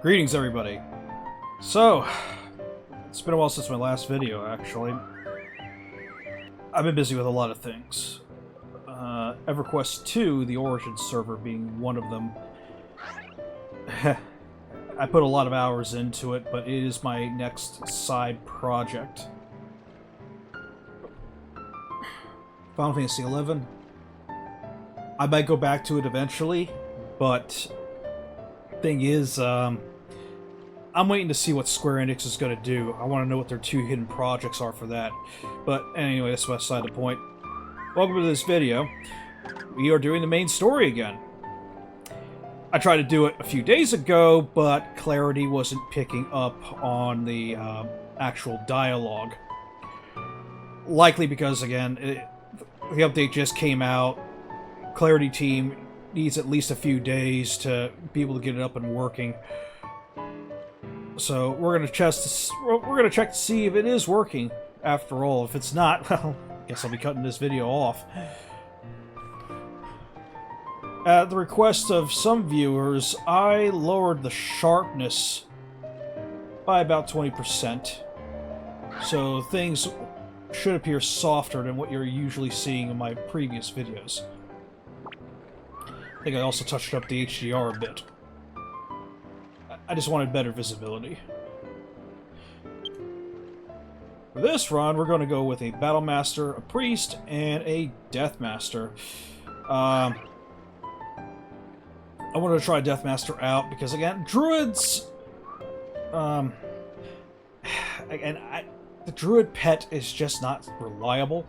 Greetings, everybody. So, it's been a while since my last video, actually. I've been busy with a lot of things. EverQuest 2, the Origin server, being one of them. I put a lot of hours into it, but it is my next side project. Final Fantasy XI. I might go back to it eventually, but thing is, I'm waiting to see what Square Enix is going to do. I want to know what their two hidden projects are for that. But anyway, that's beside the point. Welcome to this video. We are doing the main story again. I tried to do it a few days ago, but clarity wasn't picking up on the actual dialogue. Likely because, again, the update just came out. Clarity team needs at least a few days to be able to get it up and working. So we're gonna check to see if it is working. After all, if it's not, well, I guess I'll be cutting this video off. At the request of some viewers, I lowered the sharpness by about 20%. So things should appear softer than what you're usually seeing in my previous videos. I think I also touched up the HDR a bit. I just wanted better visibility. For this run, we're going to go with a Battle Master, a Priest, and a Death Master. I wanted to try Death Master out because, again, Druids... the Druid pet is just not reliable.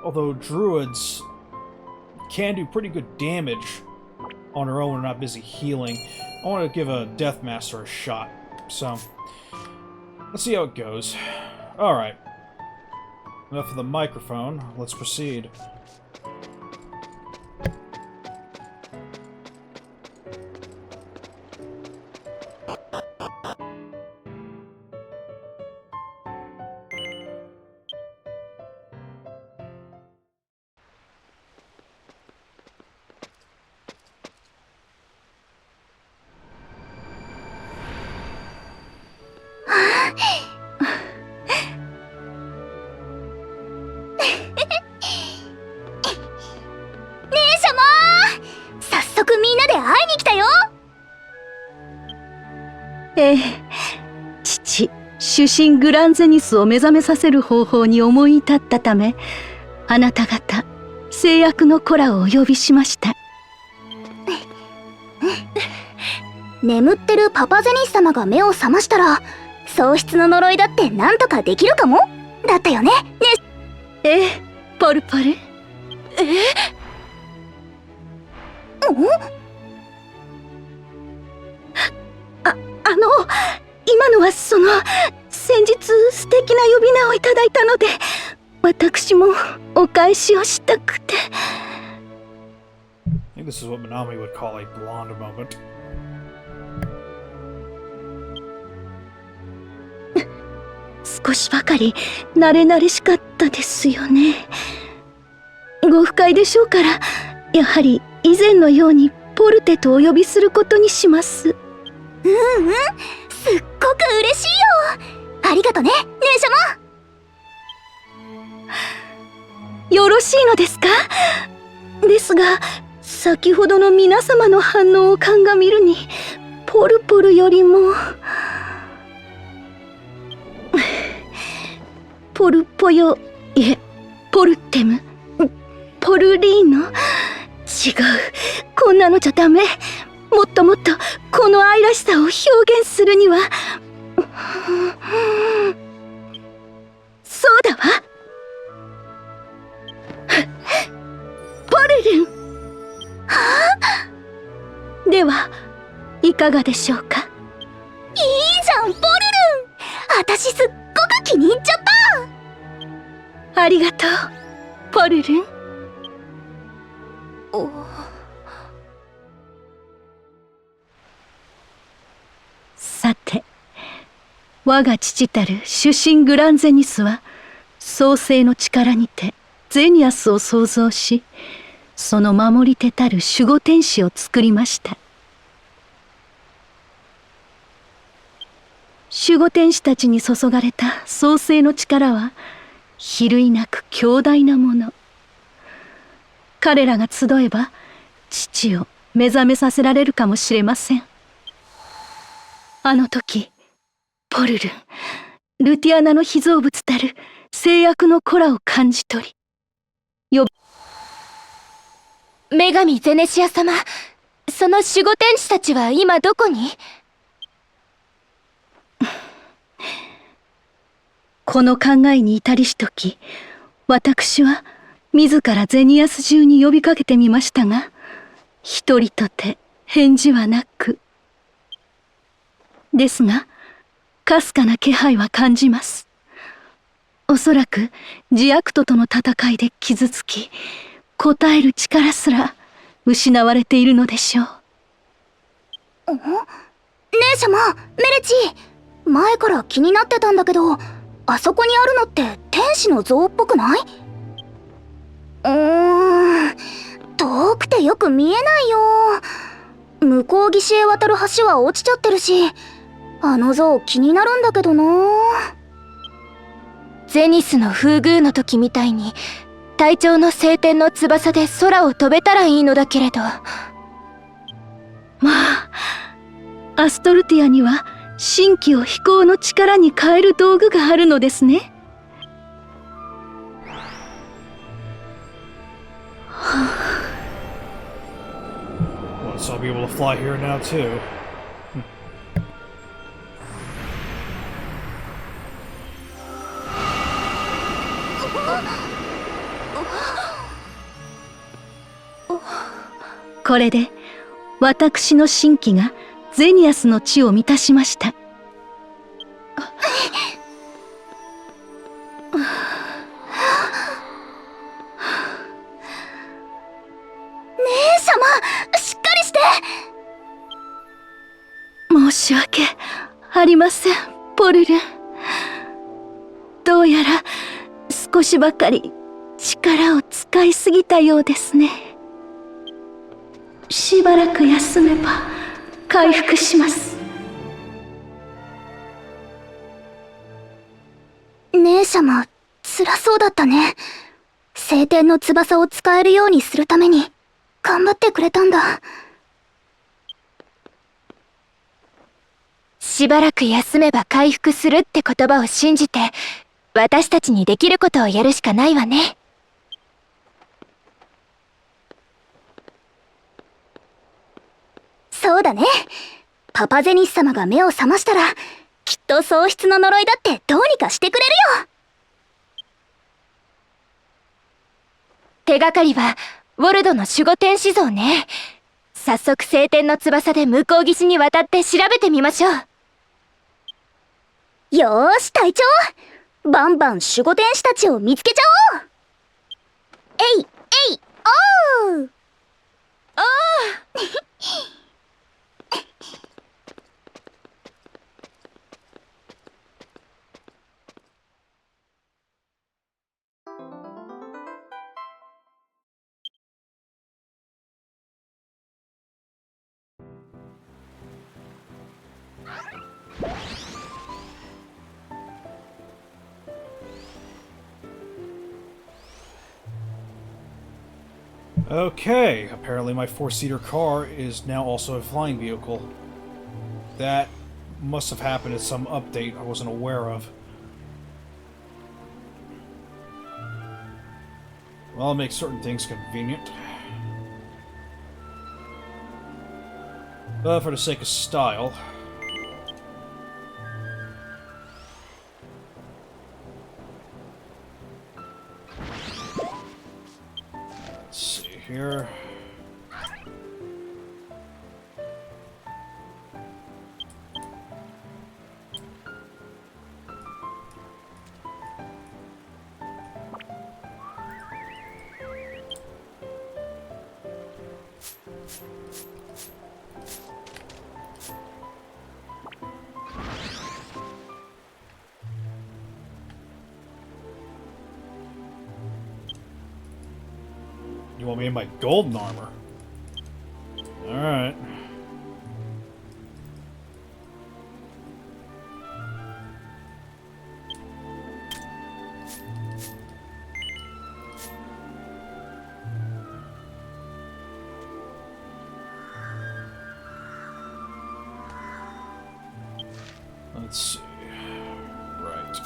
Although Druids can do pretty good damage on her own and not busy healing, I want to give a Death Master a shot. So, let's see how it goes. Alright. Enough of the microphone. Let's proceed.父、主神グランゼニスを目覚めさせる方法に思い至ったため、あなた方、制約の子らをお呼びしました。眠ってるパパゼニス様が目を覚ましたら、喪失の呪いだってなんとかできるかもだったよね。ええ、ポルポル。今のは先日素敵な呼び名をいただいたので、私もお返しをしたくて。I think this is what Minami would call a blonde moment. 少しばかり慣れ慣れしかったですよね。ご不快でしょうから、やはり以前のようにポルテとお呼びすることにします。すっごく嬉しいよ。ありがとね、姉様。よろしいのですか？ですが、先ほどの皆様の反応を鑑みるに、ポルポルよりもポルポヨ、いえ、ポルテム、ポルリーノ。違う、こんなのじゃダメ。もっともっとこの愛らしさを表現するには、そうだわ。ポルルン。ではいかがでしょうか。いいじゃん、ポルルン。私すっごく気に入っちゃった。ありがとう、ポルルン。さて、我が父たる主神グランゼニスは創世の力にてゼニアスを創造し、その守り手たる守護天使を作りました。守護天使たちに注がれた創世の力は比類なく強大なもの。彼らが集えば父を目覚めさせられるかもしれません。あの時ポルルン、ルティアナの被造物たる制約の子らを感じ取り、女神ゼネシア様、その守護天使たちは今どこに？この考えに至りしとき、私は自らゼニアス中に呼びかけてみましたが、一人とて返事はなく。ですが、かすかな気配は感じます。おそらくジアクトとの戦いで傷つき、答える力すら失われているのでしょう。姉様、メレチ、前から気になってたんだけど、あそこにあるのって天使の像っぽくない？遠くてよく見えないよ。向こう岸へ渡る橋は落ちちゃってるし、あの像気になるんだけどな。ゼニスの風宮の時みたいに隊長の聖天の翼で空を飛べたらいいのだけれど。まあ、アストルティアには神気を飛行の力に変える道具があるのですね。Well, so I'll be able to fly here now too. これで私の神気がゼニアスの地を満たしました。姉様、しっかりして。申し訳ありません、ポルルン。どうやら少しばかり力を使いすぎたようですね。しばらく休めば回復します。姉様、辛そうだったね。聖天の翼を使えるようにするために頑張ってくれたんだ。しばらく休めば回復するって言葉を信じて、私たちにできることをやるしかないわね。そうだね。パパゼニス様が目を覚ましたら、きっと喪失の呪いだってどうにかしてくれるよ。手がかりはウォルドの守護天使像ね。早速聖天の翼で向こう岸に渡って調べてみましょう。よーし隊長、バンバン守護天使たちを見つけちゃおう。えいえいおーおーOkay, apparently my four-seater car is now also a flying vehicle. That must have happened in some update I wasn't aware of. Well, it makes certain things convenient. But for the sake of style... Let's see here... You want me in my golden armor? Alright. Let's see. Right.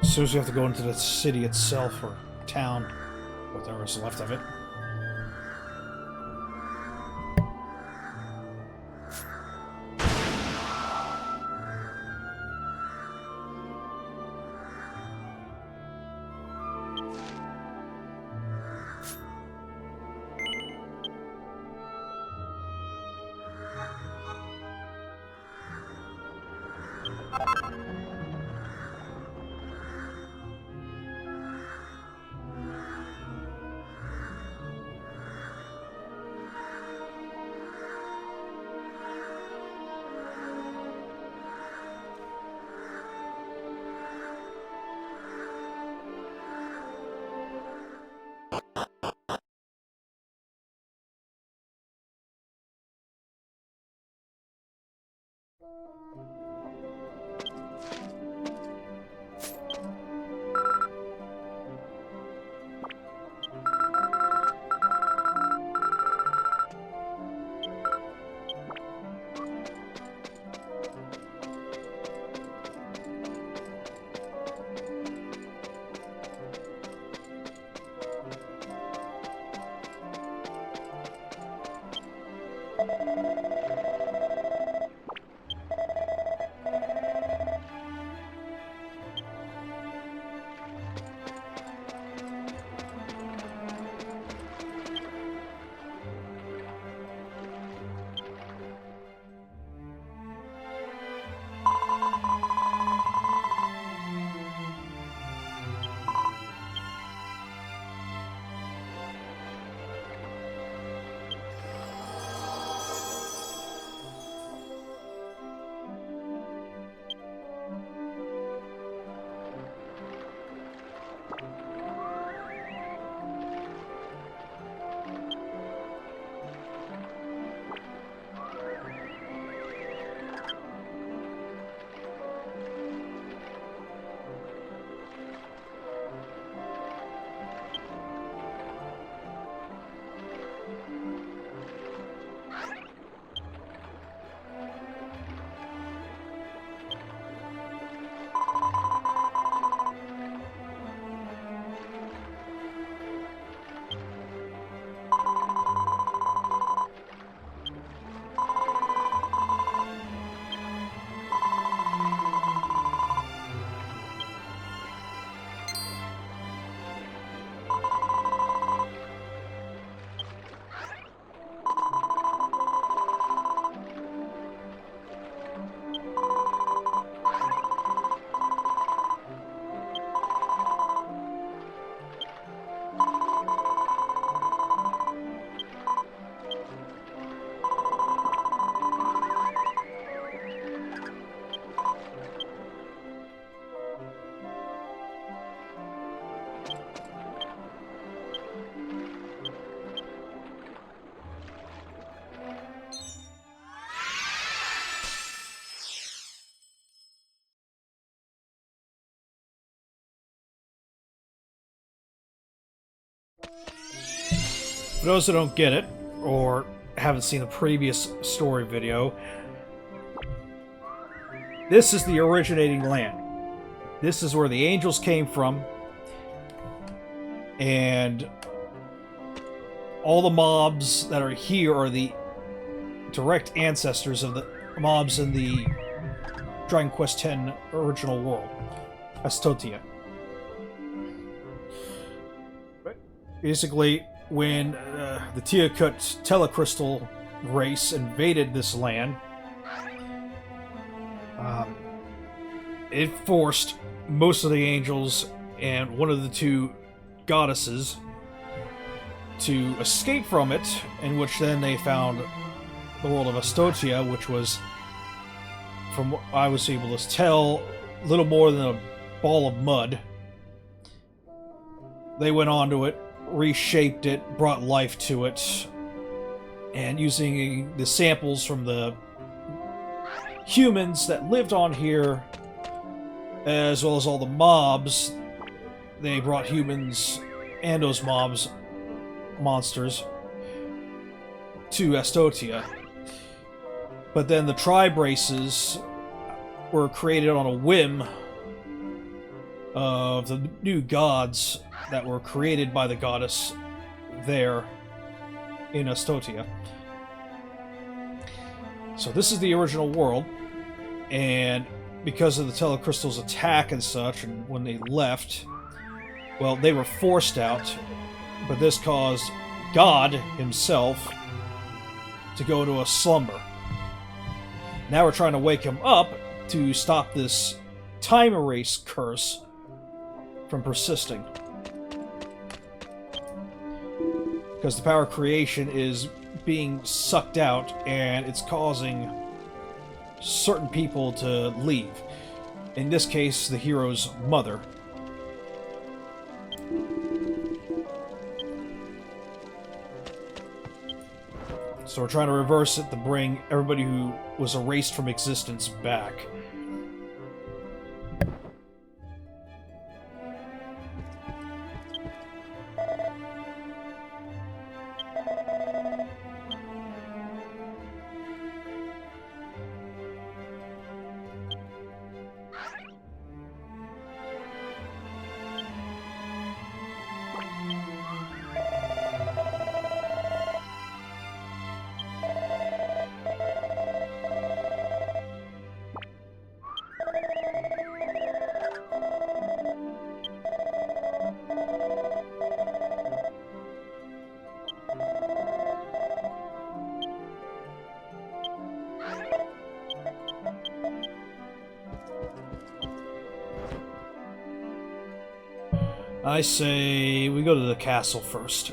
As soon as you have to go into the city itself, or town, whatever's left of it. For those who don't get it, or haven't seen the previous story video, this is the originating land. This is where the angels came from, and all the mobs that are here are the direct ancestors of the mobs in the Dragon Quest X original world, Astotia. Basically, when the Teokut Telecrystal race invaded this land, it forced most of the angels and one of the two goddesses to escape from it, in which then they found the world of Astotia, which was, from what I was able to tell, little more than a ball of mud. They went onto it, reshaped it, brought life to it, and using the samples from the humans that lived on here, as well as all the mobs, they brought humans and those monsters to Astotia. But then the tribe races were created on a whim of the new gods that were created by the goddess there in Astotia. So this is the original world, and because of the Telecrystal's attack and such, and when they left, well, they were forced out, but this caused God himself to go into a slumber. Now we're trying to wake him up to stop this time erase curse from persisting. Because the power of creation is being sucked out, and it's causing certain people to leave. In this case, the hero's mother. So we're trying to reverse it to bring everybody who was erased from existence back. I say we go to the castle first.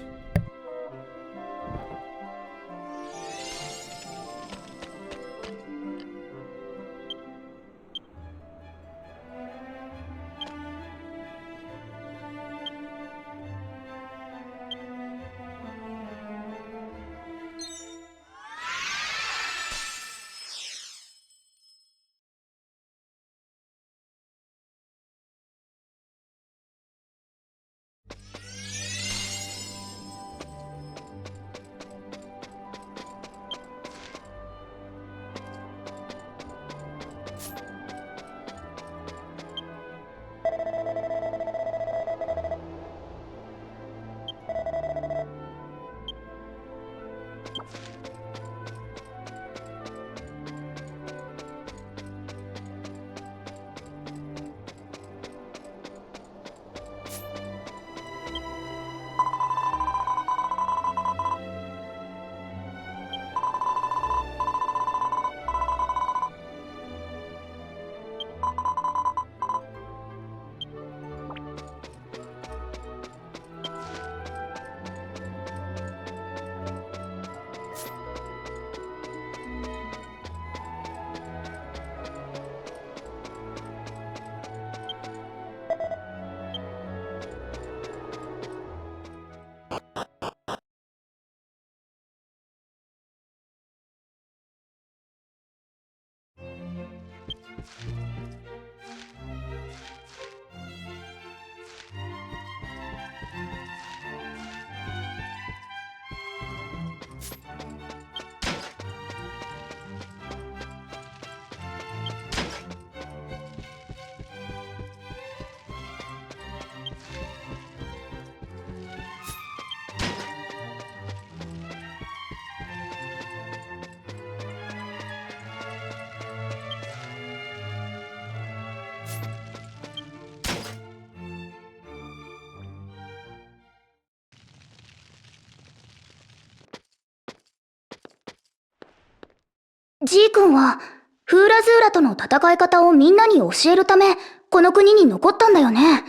ジー君はフーラズーラとの戦い方をみんなに教えるためこの国に残ったんだよね。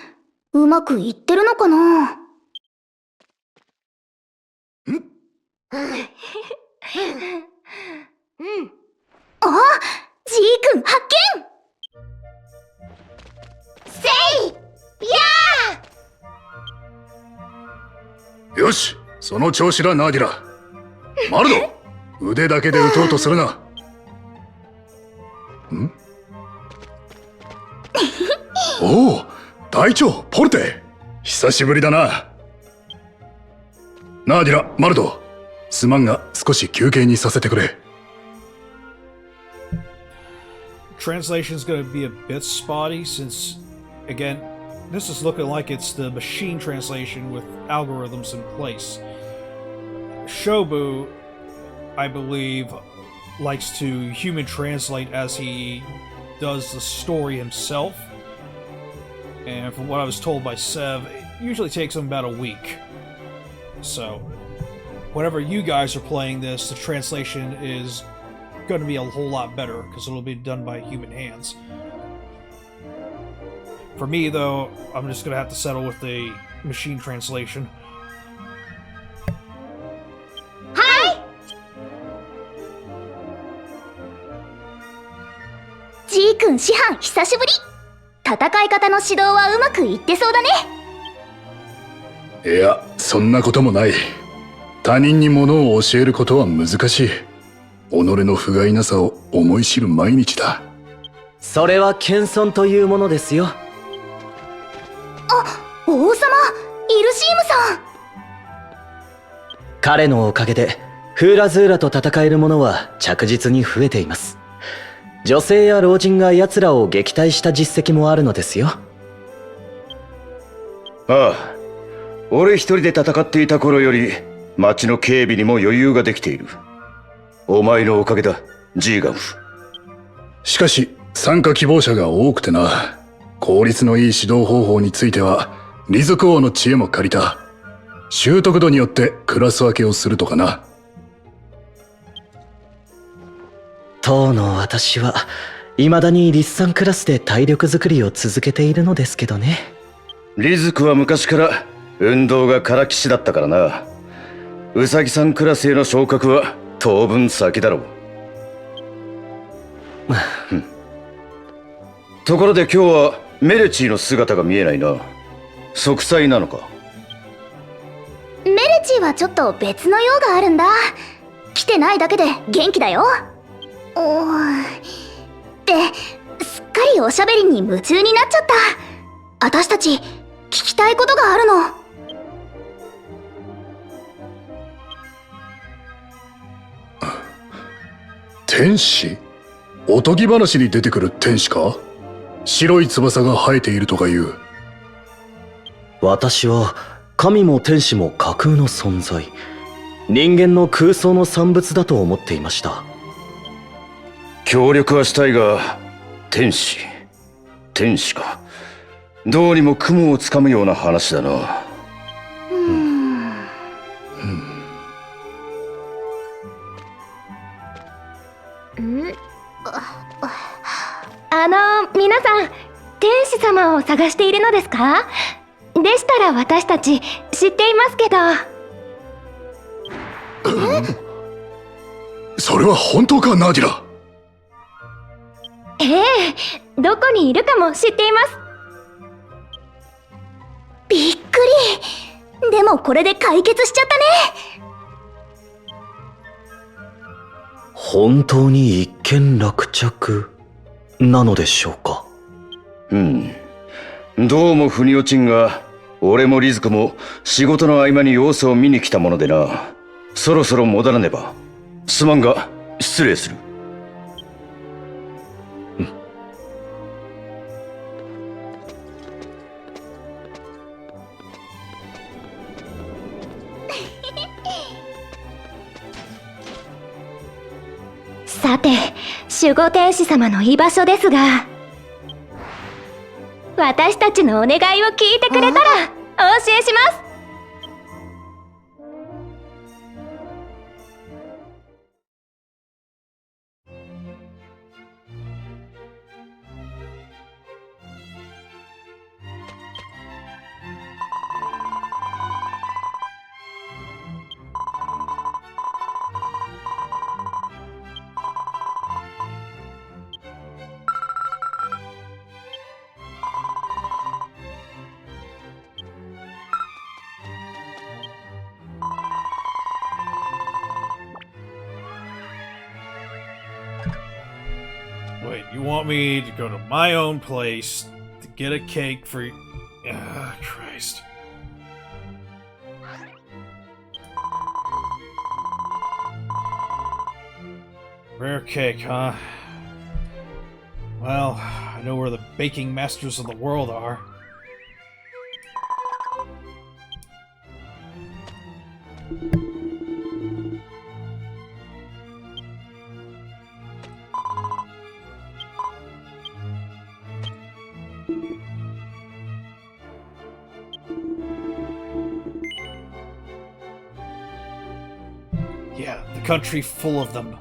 うまくいってるのかな？あ、ジー君発見！せいやーよし、その調子だナーディラ。マルド、腕だけで撃とうとするな。おお、隊長ポルテ、久しぶりだな。ナーディラ、マルド、すまんが少し休憩にさせてくれ。Translation's going to be a bit spotty since, again, this is looking like it's the machine translation with algorithms in place. Shobu, I believe, likes to human translate as he does the story himself. And from what I was told by Sev, it usually takes him about a week. So, whenever you guys are playing this, the translation is going to be a whole lot better because it'll be done by human hands. For me, though, I'm just going to have to settle with the machine translation. Hi! ジー君師範久しぶり。戦い方の指導はうまくいってそうだね。いや、そんなこともない。他人に物を教えることは難しい。己の不甲斐なさを思い知る毎日だ。それは謙遜というものですよ。あ、王様、イルシームさん。彼のおかげでフーラズーラと戦える者は着実に増えています。女性や老人が奴らを撃退した実績もあるのですよ。ああ、俺一人で戦っていた頃より町の警備にも余裕ができている。お前のおかげだ、ジーガンフ。しかし参加希望者が多くてな。効率のいい指導方法についてはリ族王の知恵も借りた。習得度によってクラス分けをするとかな。当の私は未だに立産クラスで体力作りを続けているのですけどね。リズクは昔から運動がからきしだったからな。ウサギさんクラスへの昇格は当分先だろう。ところで今日はメレチーの姿が見えないな。息災なのか？メレチーはちょっと別の用があるんだ。来てないだけで元気だよ。すっかりおしゃべりに夢中になっちゃった。私たち聞きたいことがあるの。天使？おとぎ話に出てくる天使か？白い翼が生えているとかいう。私は神も天使も架空の存在、人間の空想の産物だと思っていました。協力はしたいが、天使か。どうにも雲をつかむような話だな。皆さん、天使様を探しているのですか？でしたら私たち知っていますけど。それは本当か、ナーディラ？ええ、どこにいるかも知っています。びっくり。でもこれで解決しちゃったね。本当に一件落着なのでしょうか？どうも腑に落ちんが、俺もリズクも仕事の合間に様子を見に来たものでな。そろそろ戻らねば。すまんが失礼する。さて、守護天使様の居場所ですが、私たちのお願いを聞いてくれたらお教えします。Wait, you want me to go to my own place to get a cake for you? Ah, Christ. Rare cake, huh? Well, I know where the baking masters of the world are. Yeah, the country full of them.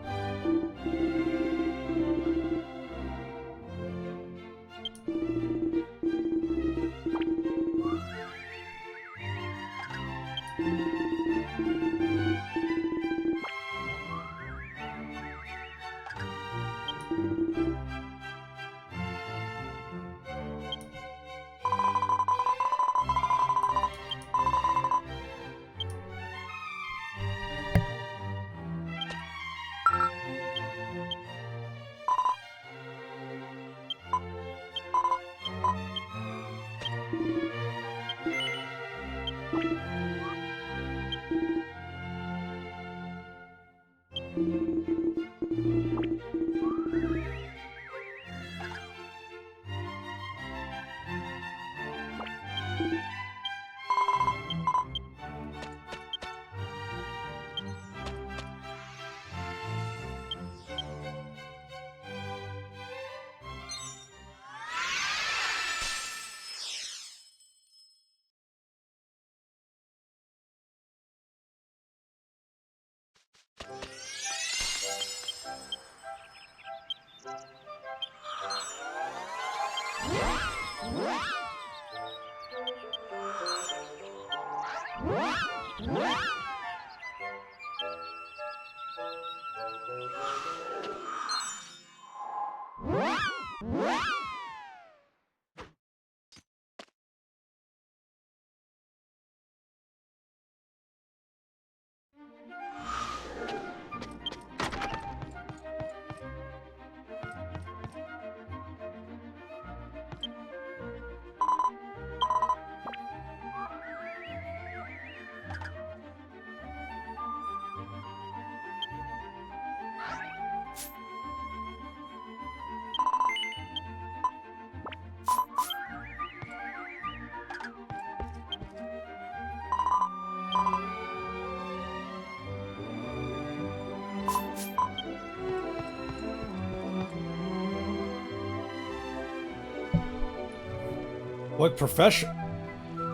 What profession?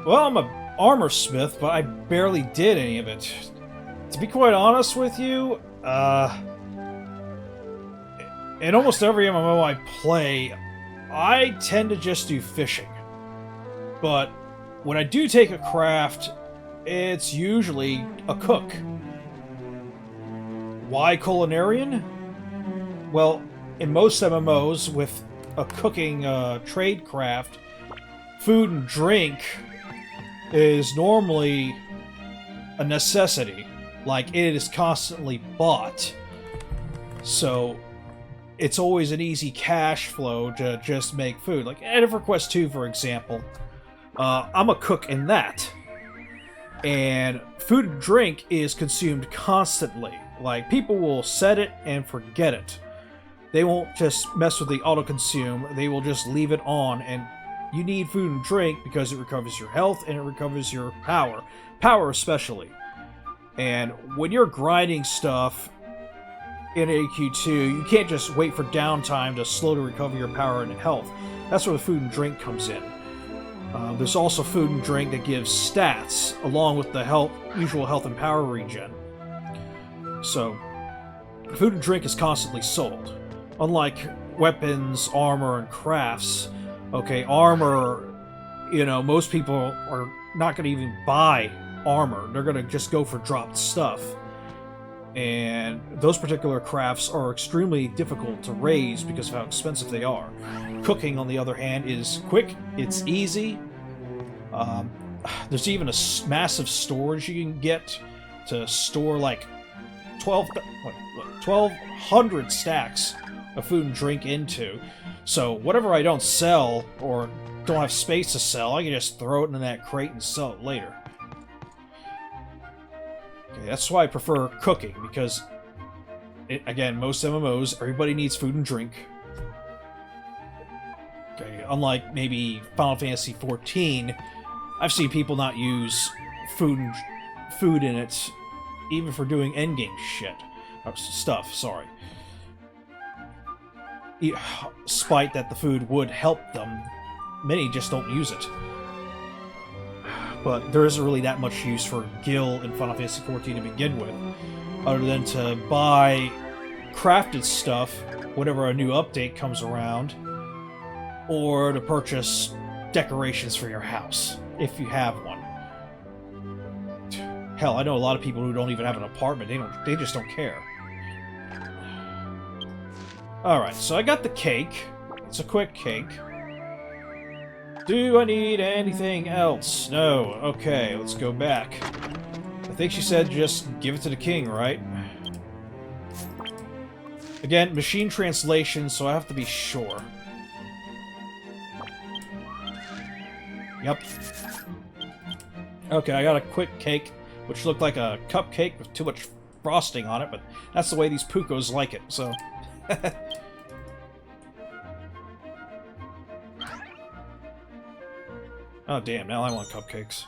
Well, I'm an armor smith, but I barely did any of it. To be quite honest with you, in almost every MMO I play, I tend to just do fishing. But when I do take a craft, it's usually a cook. Why culinarian? Well, in most MMOs with a cooking trade craft, food and drink is normally a necessity. Like, it is constantly bought. So, it's always an easy cash flow to just make food. Like, EverQuest 2, for example. I'm a cook in that. And food and drink is consumed constantly. Like, people will set it and forget it. They won't just mess with the auto-consume, they will just leave it on, and you need food and drink because it recovers your health and it recovers your power. Power especially. And when you're grinding stuff in AQ2, you can't just wait for downtime to slowly recover your power and health. That's where the food and drink comes in. There's also food and drink that gives stats, along with the usual health and power regen. So, food and drink is constantly sold. Unlike weapons, armor, and crafts. Okay, armor, most people are not going to even buy armor. They're going to just go for dropped stuff. And those particular crafts are extremely difficult to raise because of how expensive they are. Cooking, on the other hand, is quick, it's easy. There's even a massive storage you can get to store like 1,200 stacks of food and drink into. So whatever I don't sell or don't have space to sell, I can just throw it in that crate and sell it later. Okay, that's why I prefer cooking, because again, most MMOs, everybody needs food and drink. Okay, unlike maybe Final Fantasy XIV, I've seen people not use food in it, even for doing endgame stuff. Sorry, despite that the food would help them, many just don't use it. But there isn't really that much use for Gil in Final Fantasy XIV to begin with, other than to buy crafted stuff whenever a new update comes around, or to purchase decorations for your house, if you have one. Hell, I know a lot of people who don't even have an apartment. They just don't care. Alright, so I got the cake. It's a quick cake. Do I need anything else? No. Okay, let's go back. I think she said just give it to the king, right? Again, machine translation, so I have to be sure. Yep. Okay, I got a quick cake, which looked like a cupcake with too much frosting on it, but that's the way these Pucos like it, so... Oh, damn, now I want cupcakes.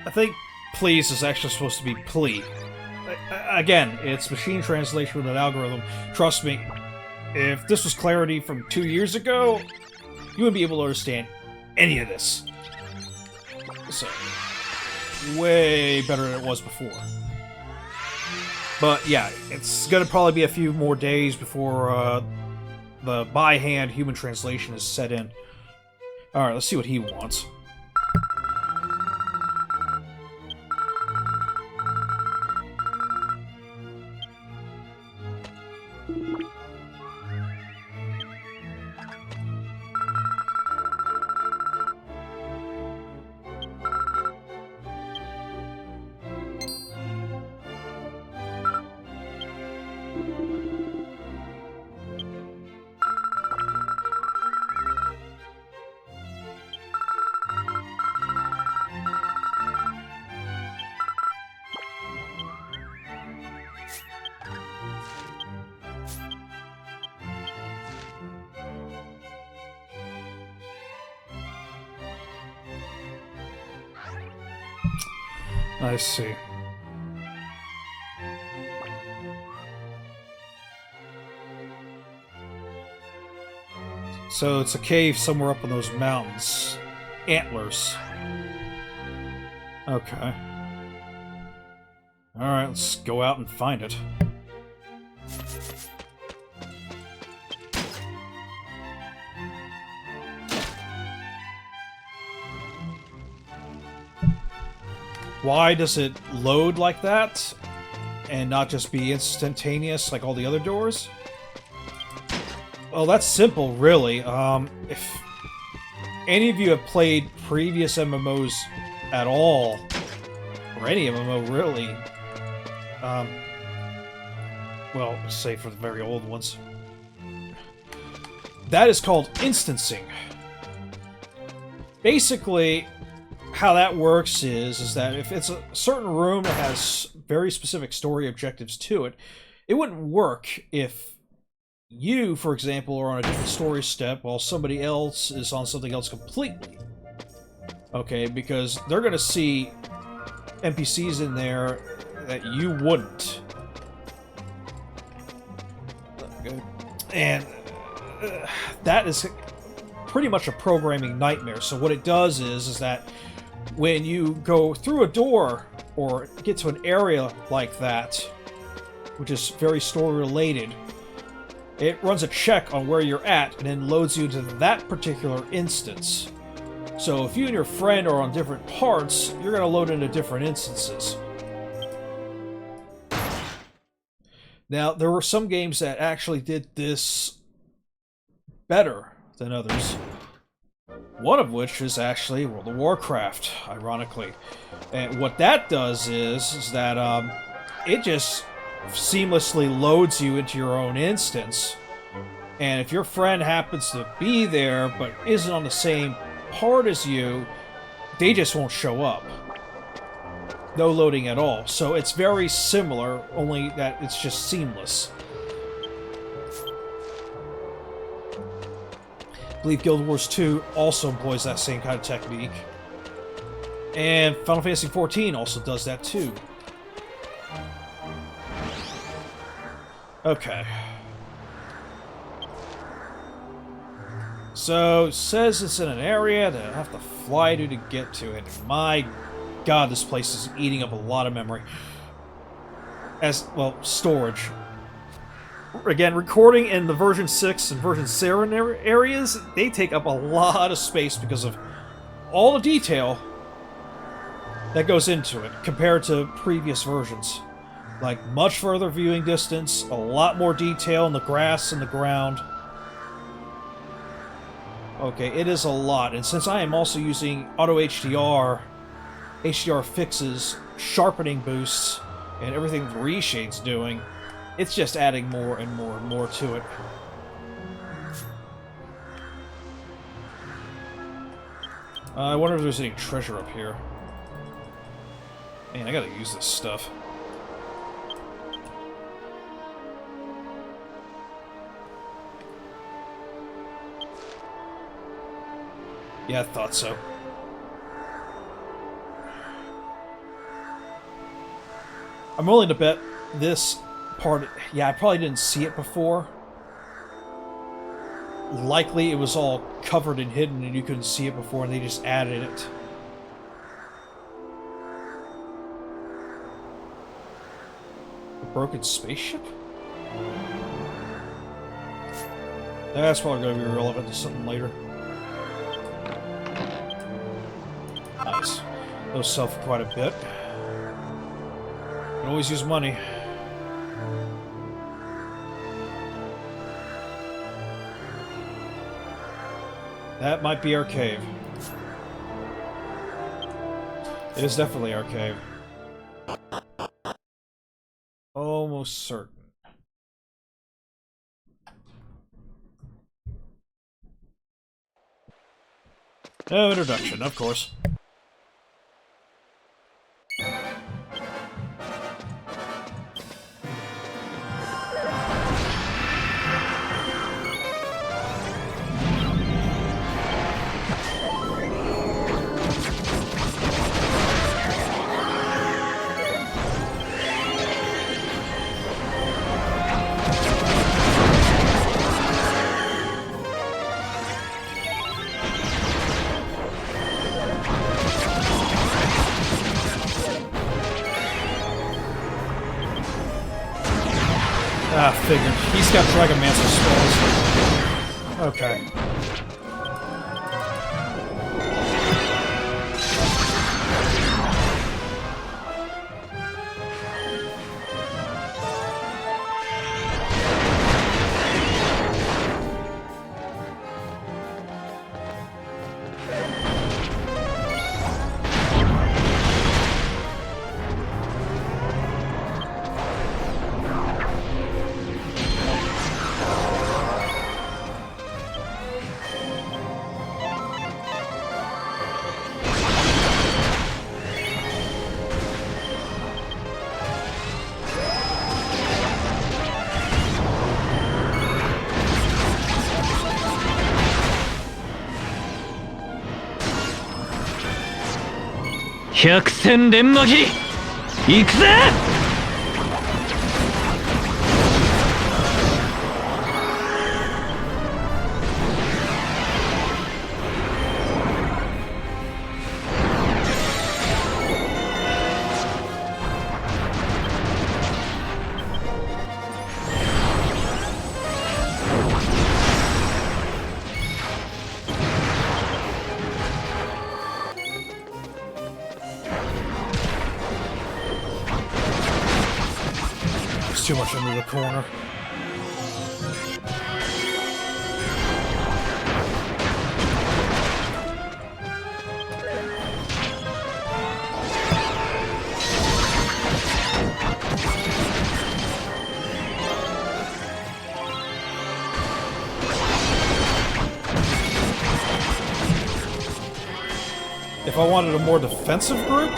I think please is actually supposed to be plea. Again, it's machine translation with an algorithm. Trust me, if this was clarity from 2 years ago, you wouldn't be able to understand any of this. So, way better than it was before. But yeah, it's gonna probably be a few more days before the by-hand human translation is set in. Alright, let's see what he wants. I see. So it's a cave somewhere up in those mountains. Antlers. Okay. Alright, let's go out and find it. Why does it load like that and not just be instantaneous like all the other doors? Well, that's simple, really. If any of you have played previous MMOs at all, or any MMO really, well, say for the very old ones, that is called instancing. Basically, how that works is that if it's a certain room that has very specific story objectives to it, it wouldn't work if you, for example, are on a different story step while somebody else is on something else completely. Okay, because they're going to see NPCs in there that you wouldn't. Okay. And that is pretty much a programming nightmare. So what it does is that when you go through a door or get to an area like that, which is very story related, it runs a check on where you're at and then loads you to that particular instance. So if you and your friend are on different parts, you're going to load into different instances. Now, there were some games that actually did this better than others. One of which is actually World of Warcraft, ironically. And what that does is that it just seamlessly loads you into your own instance. And if your friend happens to be there but isn't on the same part as you, they just won't show up. No loading at all. So it's very similar, only that it's just seamless. I believe Guild Wars 2 also employs that same kind of technique. And Final Fantasy XIV also does that too. Okay. So, it says it's in an area that I have to fly to get to it. My god, this place is eating up a lot of memory. As, well, storage. Again, recording in the version 6 and version 7 areas, they take up a lot of space because of all the detail that goes into it compared to previous versions. Like, much further viewing distance, a lot more detail in the grass and the ground. Okay, it is a lot, and since I am also using auto HDR, HDR fixes, sharpening boosts, and everything the reshade's doing, it's just adding more and more and more to it. I wonder if there's any treasure up here. Man, I gotta use this stuff. Yeah, I thought so. I'm willing to bet this part... Yeah, I probably didn't see it before. Likely it was all covered and hidden and you couldn't see it before and they just added it. A broken spaceship? That's probably going to be relevant to something later. Nice. Those sell for quite a bit. Can always use money. That might be our cave. It is definitely our cave. Almost certain. No introduction, of course. Ah, figured. He's got Dragon Mancer spells. Okay.百戦錬磨切り行くぜ。Too much into the corner. If I wanted a more defensive group,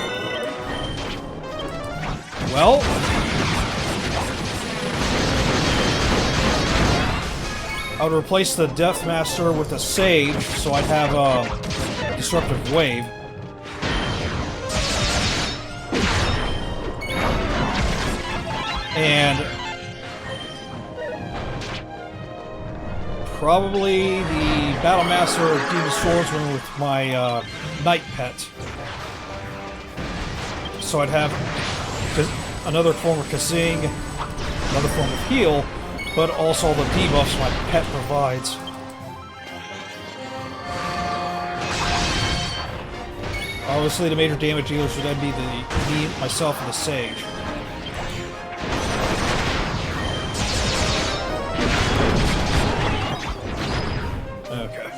well, I would replace the Death Master with a Sage, so I'd have a Disruptive Wave. And probably the Battle Master or Demon Swordsman with my Knight Pet. So I'd have another form of Kazing, another form of heal, but also the debuffs my pet provides. Obviously, the major damage dealers would then be me, myself, and the Sage. Okay.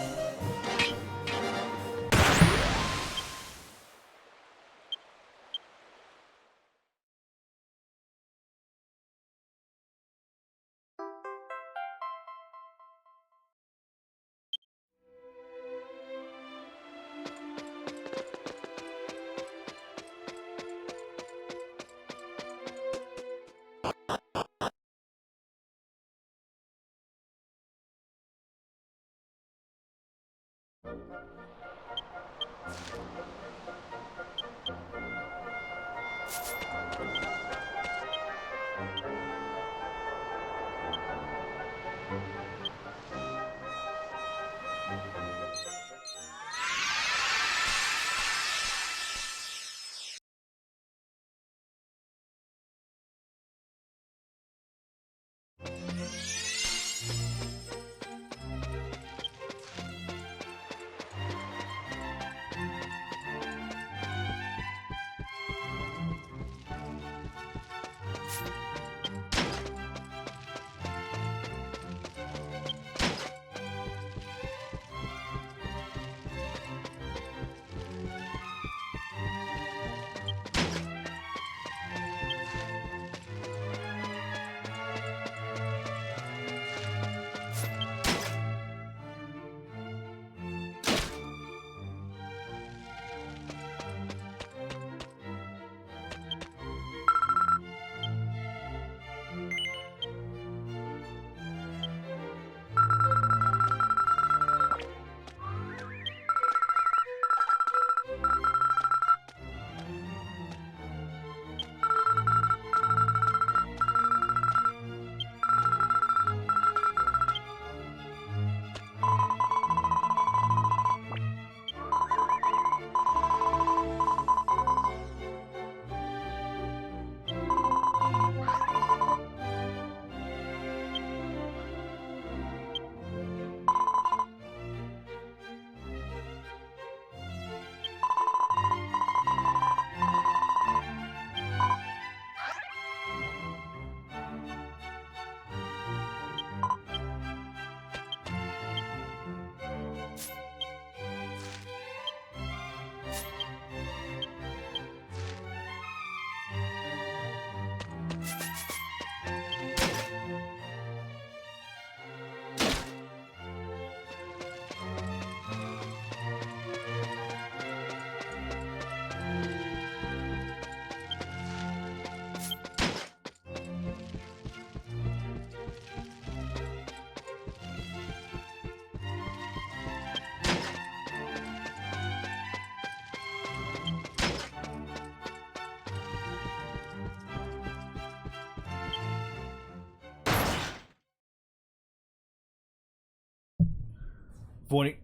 avoiding...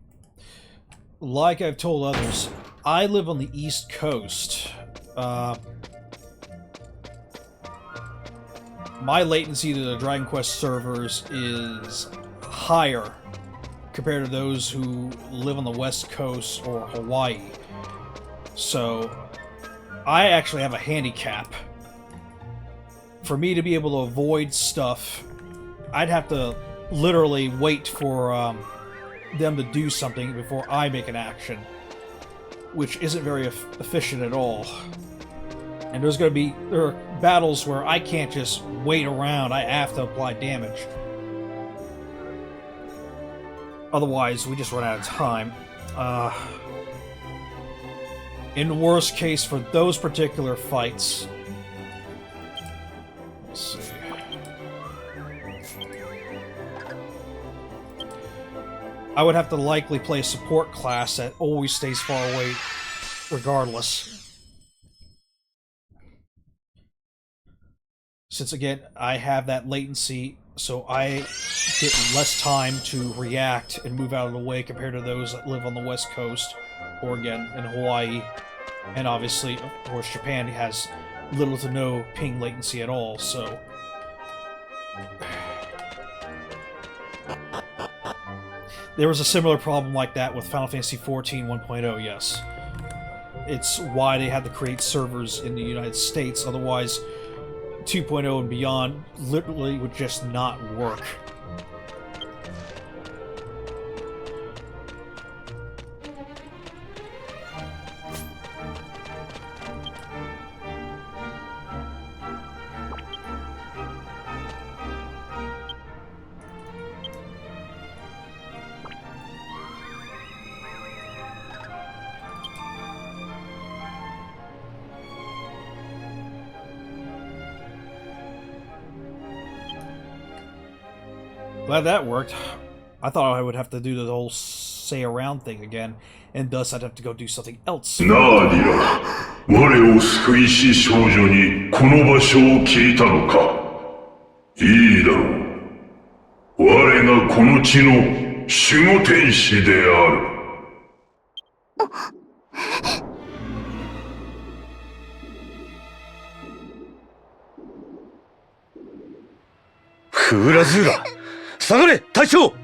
Like I've told others, I live on the East Coast. My latency to the Dragon Quest servers is higher compared to those who live on the West Coast or Hawaii. So, I actually have a handicap. For me to be able to avoid stuff, I'd have to literally wait for them to do something before I make an action, which isn't very efficient at all. And there are battles where I can't just wait around, I have to apply damage. Otherwise, we just run out of time. In the worst case, for those particular fights... Let's see... I would have to likely play a support class that always stays far away, regardless. Since, again, I have that latency, so I get less time to react and move out of the way compared to those that live on the West Coast, or again, in Hawaii. And obviously, of course, Japan has little to no ping latency at all, so... There was a similar problem like that with Final Fantasy XIV 1.0, yes. It's why they had to create servers in the United States, otherwise 2.0 and beyond literally would just not work. Glad that worked. I thought I would have to do the whole say around thing again, and thus I'd have to go do something else. ナーディラ、我を救いし少女にこの場所を聞いたのか。いいだろう。我がこの地の守護天使である。フーラズーラ、下がれ隊長。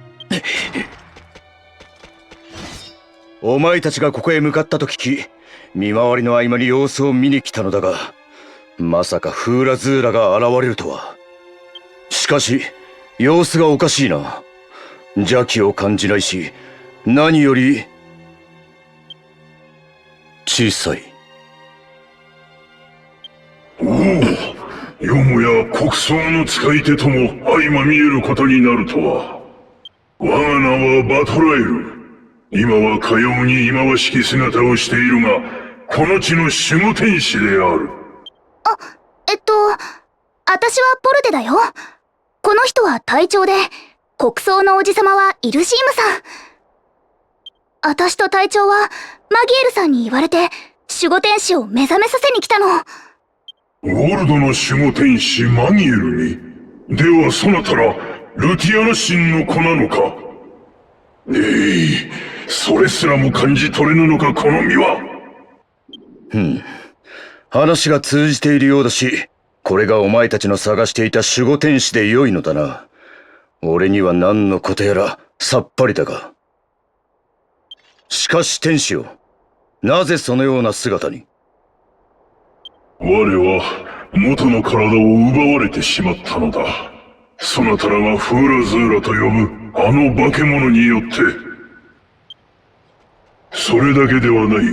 お前たちがここへ向かったと聞き、見回りの合間に様子を見に来たのだが、まさかフーラズーラが現れるとは。しかし様子がおかしいな。邪気を感じないし、何より小さい。おお、よもや国葬の使い手とも相まみえることになるとは。我が名はバトラエル。今はかように忌まわしき姿をしているが、この地の守護天使である。私はポルテだよ。この人は隊長で、国葬のおじさまはイルシームさん。私と隊長はマギエルさんに言われて守護天使を目覚めさせに来たの。ゴールドの守護天使マギエルに。ではそなたらルティアナ神の子なのか。それすらも感じ取れぬのか、この身は。話が通じているようだし、これがお前たちの探していた守護天使で良いのだな。俺には何のことやらさっぱりだが。しかし天使よ、なぜそのような姿に。我は元の体を奪われてしまったのだ。そなたらがフーラズーラと呼ぶあの化け物によって。それだけではない。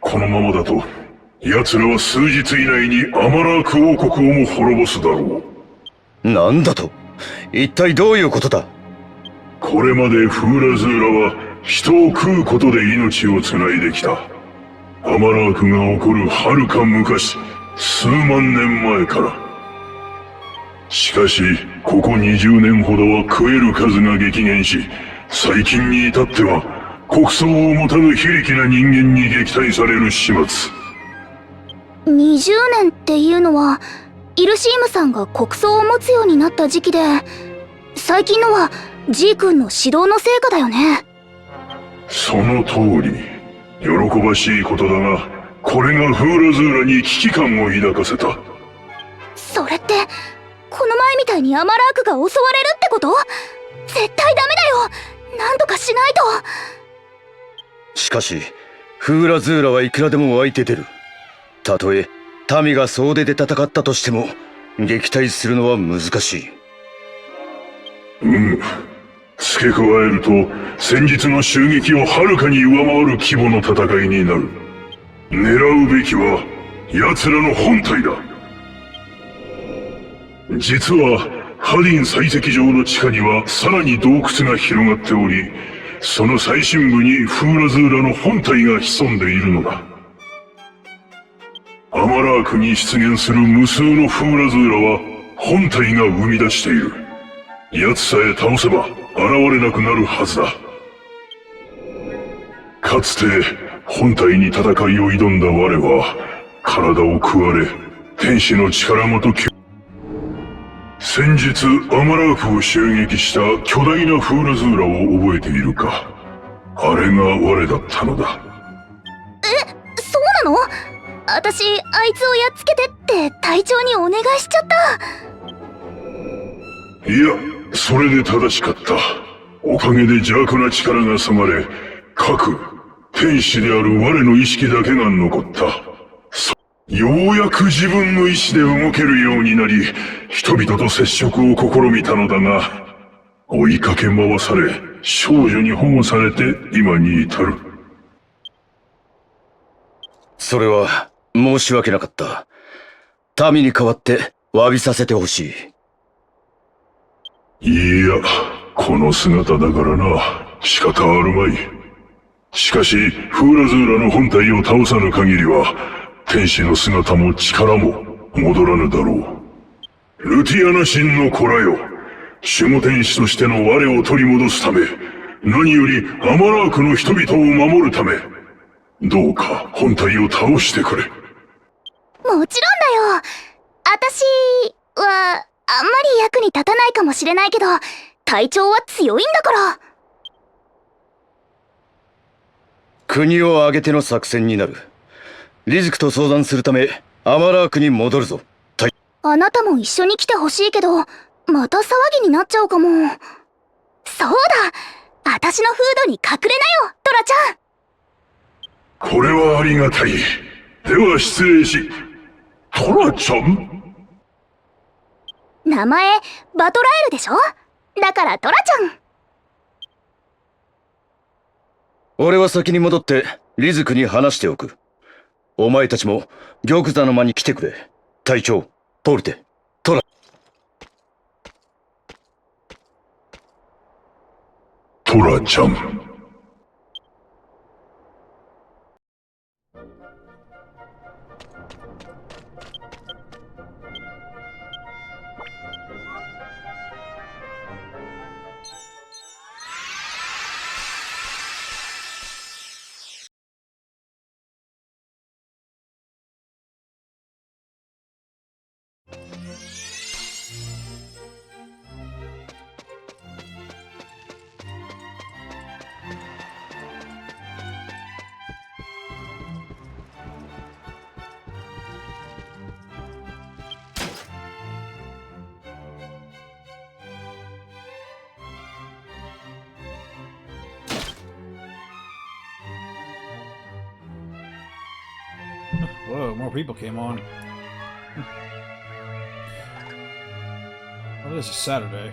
このままだと奴らは数日以内にアマラーク王国をも滅ぼすだろう。なんだと、一体どういうことだ。これまでフーラズーラは人を食うことで命をつないできた。アマラークが起こる遥か昔、数万年前から。しかしここ20年ほどは食える数が激減し、最近に至っては国葬を持たぬ非力な人間に撃退される始末。20年っていうのはイルシームさんが国葬を持つようになった時期で、最近のはジー君の指導の成果だよね。その通り。喜ばしいことだが、これがフーラズーラに危機感を抱かせた。それって、この前みたいにアマラークが襲われるってこと？絶対ダメだよ！なんとかしないと！しかし、フーラズーラはいくらでも湧いて出る。たとえ、民が総出で戦ったとしても、撃退するのは難しい。付け加えると、先日の襲撃をはるかに上回る規模の戦いになる。狙うべきは、奴らの本体だ。実は、ハディン採石場の地下にはさらに洞窟が広がっており、その最深部にフーラズーラの本体が潜んでいるのだ。アマラークに出現する無数のフーラズーラは本体が生み出している。奴さえ倒せば現れなくなるはずだ。かつて本体に戦いを挑んだ我は体を食われ天使の力ごと先日アマラークを襲撃した巨大なフーラズーラを覚えているか？あれが我だったのだ。そうなの？私、あいつをやっつけてって隊長にお願いしちゃった。いや、それで正しかった。おかげで邪悪な力がそがれ、各天使である我の意識だけが残った。ようやく自分の意志で動けるようになり、人々と接触を試みたのだが、追いかけ回され、少女に保護されて今に至る。それは、申し訳なかった。民に代わって詫びさせてほしい。いや、この姿だからな、仕方あるまい。しかし、フーラズーラの本体を倒さぬ限りは、天使の姿も力も戻らぬだろう。ルティアナ神の子らよ、守護天使としての我を取り戻すため、何よりアマラークの人々を守るため、どうか本体を倒してくれ。もちろんだよ。私は、あんまり役に立たないかもしれないけど、隊長は強いんだから。国を挙げての作戦になる。リズクと相談するため、アマラークに戻るぞ。あなたも一緒に来てほしいけど、また騒ぎになっちゃうかも。そうだ！私のフードに隠れなよ、トラちゃん！これはありがたい。では失礼し、トラちゃん？名前、バトラエルでしょ？だからトラちゃん。俺は先に戻って、リズクに話しておく。お前たちも、玉座の間に来てくれ。隊長、ポルテ、トラ。トラちゃん。Whoa, more people came on. Well, this is Saturday.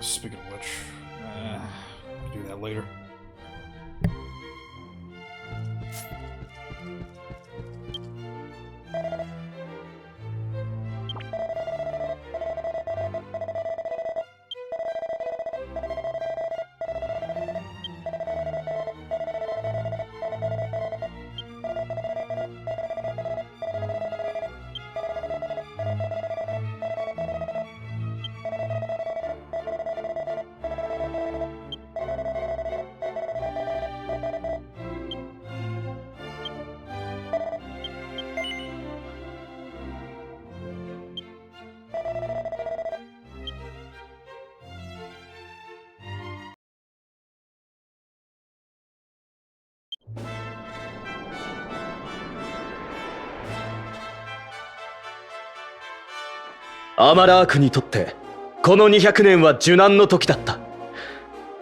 Speaking of which, we'll do that later. アマラークにとってこの200年は受難の時だった。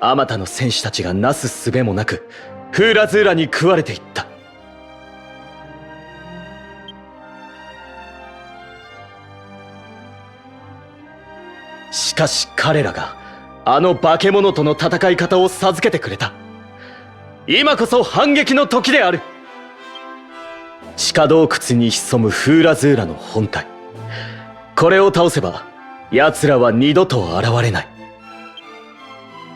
あまたの戦士たちがなすすべもなくフーラズーラに食われていった。しかし彼らがあの化け物との戦い方を授けてくれた。今こそ反撃の時である。地下洞窟に潜むフーラズーラの本体、これを倒せば奴らは二度と現れない。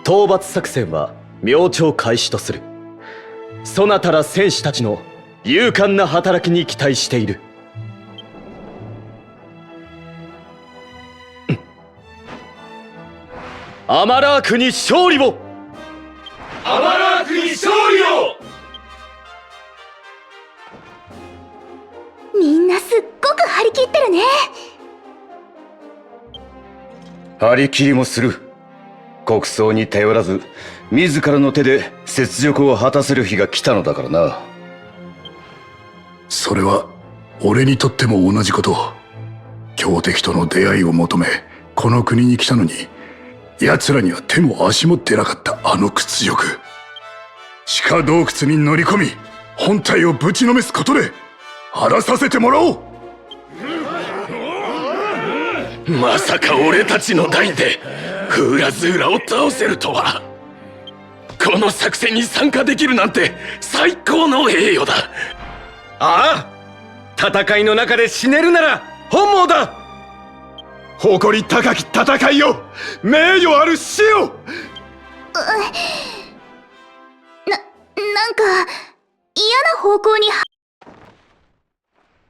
討伐作戦は明朝開始とする。そなたら戦士たちの勇敢な働きに期待している。アマラークに勝利を。アマラークに勝利を。みんなすっごく張り切ってるね。張り切りもする。国葬に頼らず自らの手で雪辱を果たせる日が来たのだからな。それは俺にとっても同じこと。強敵との出会いを求めこの国に来たのに、奴らには手も足も出なかったあの屈辱。地下洞窟に乗り込み本体をぶちのめすことで晴らさせてもらおう。まさか俺たちの代でフーラズーラを倒せるとは。この作戦に参加できるなんて最高の栄誉だ。ああ、戦いの中で死ねるなら本望だ。誇り高き戦いを、名誉ある死を。なんか嫌な方向に。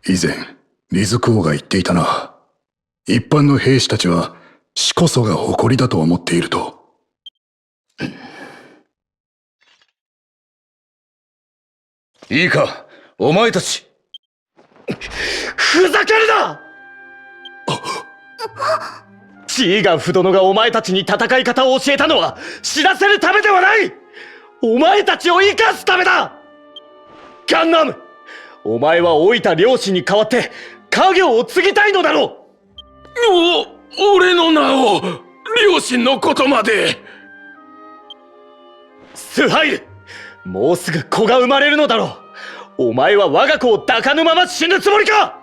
以前リズク王が言っていたな。一般の兵士たちは死こそが誇りだと思っていると。いいか、お前たち。ふざけるな！チーガン不殿がお前たちに戦い方を教えたのは知らせるためではない！お前たちを生かすためだ！ガンナム、お前は老いた両親に代わって家業を継ぎたいのだろう！俺の名を、両親のことまで。スハイル、もうすぐ子が生まれるのだろう。お前は我が子を抱かぬまま死ぬつもりか！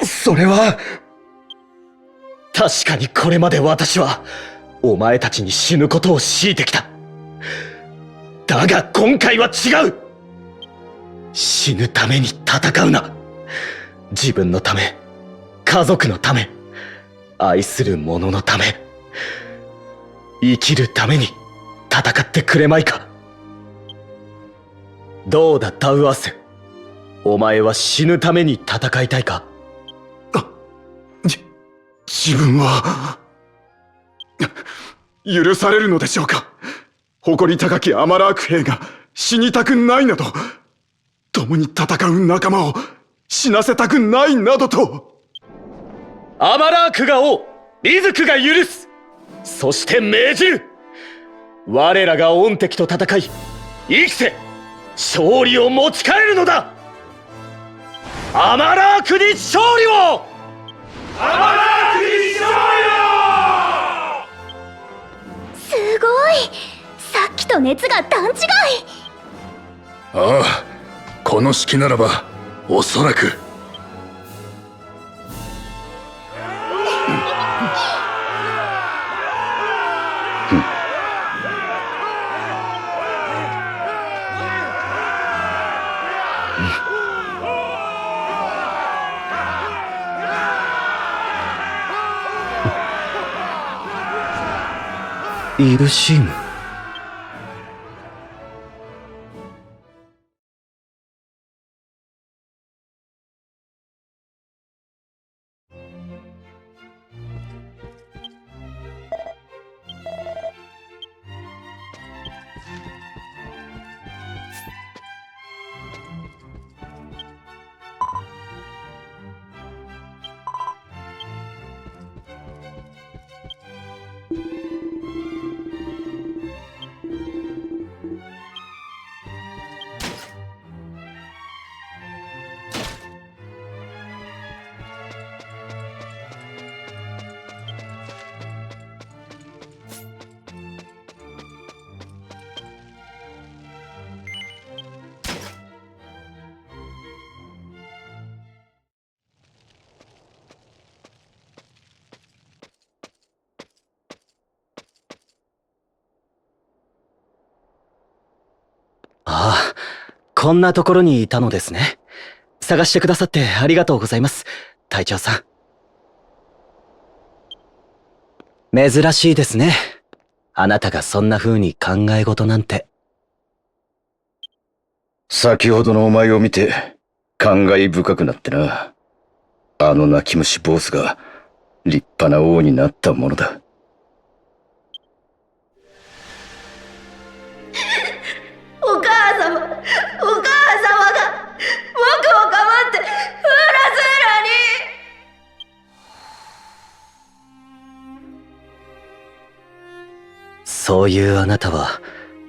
それは。確かにこれまで私はお前たちに死ぬことを強いてきた。だが今回は違う。死ぬために戦うな。自分のため、家族のため、愛する者のため、生きるために戦ってくれまいか。どうだダウアース、お前は死ぬために戦いたいか？自分は許されるのでしょうか。誇り高きアマラーク兵が死にたくないなど、共に戦う仲間を死なせたくないなどと。アマラークが王、リズクが許す。そして命じる。我らが御敵と戦い生きて勝利を持ち帰るのだ。アマラークに勝利を！アマラークに勝利を！すごい、さっきと熱が段違い。ああ、この式ならばおそらく。イルシーム。こんなところにいたのですね。探してくださってありがとうございます、隊長さん。珍しいですね。あなたがそんな風に考え事なんて。先ほどのお前を見て、感慨深くなってな。あの泣き虫坊主が、立派な王になったものだ。お母様が僕をかばってフーラズーラに。そういうあなたは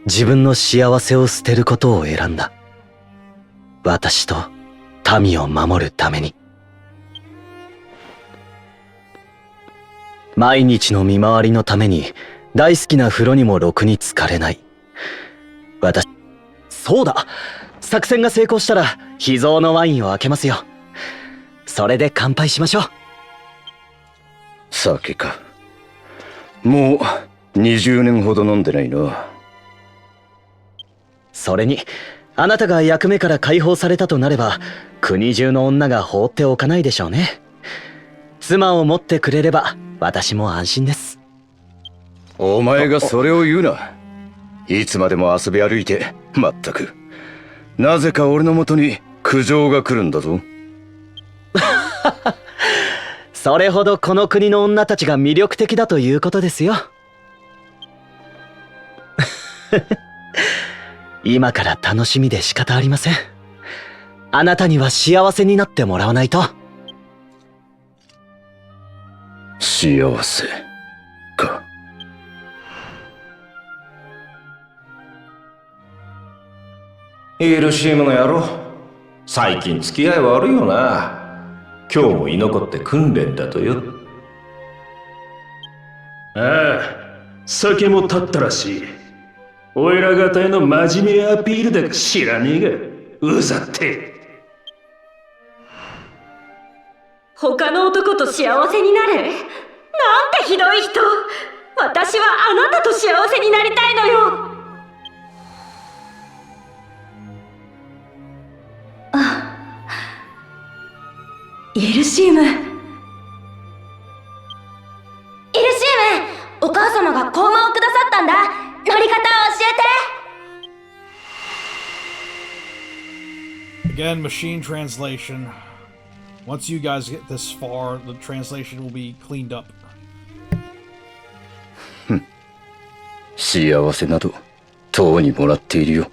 自分の幸せを捨てることを選んだ。私と民を守るために。毎日の見回りのために大好きな風呂にもろくに浸かれない。そうだ、作戦が成功したら秘蔵のワインを開けますよ。それで乾杯しましょう。酒か。もう20年ほど飲んでないな。それにあなたが役目から解放されたとなれば、国中の女が放っておかないでしょうね。妻を持ってくれれば私も安心です。お前がそれを言うな。いつまでも遊び歩いて、まったく。なぜか俺のもとに苦情が来るんだぞ。それほどこの国の女たちが魅力的だということですよ。今から楽しみで仕方ありません。あなたには幸せになってもらわないと。幸せか。イルシームの野郎、最近付き合い悪いよな。今日も居残って訓練だとよ。ああ、酒も立ったらしい。おいら方への真面目アピールだか知らねえが、うざって。他の男と幸せになる？なんてひどい人。私はあなたと幸せになりたいのよ。イルシーム。お母様が講話をくださったんだ。乗り方を教えて。 Again, machine translation. Once you guys get this far, the translation will be cleaned up. 幸せなど、とうにもらっているよ。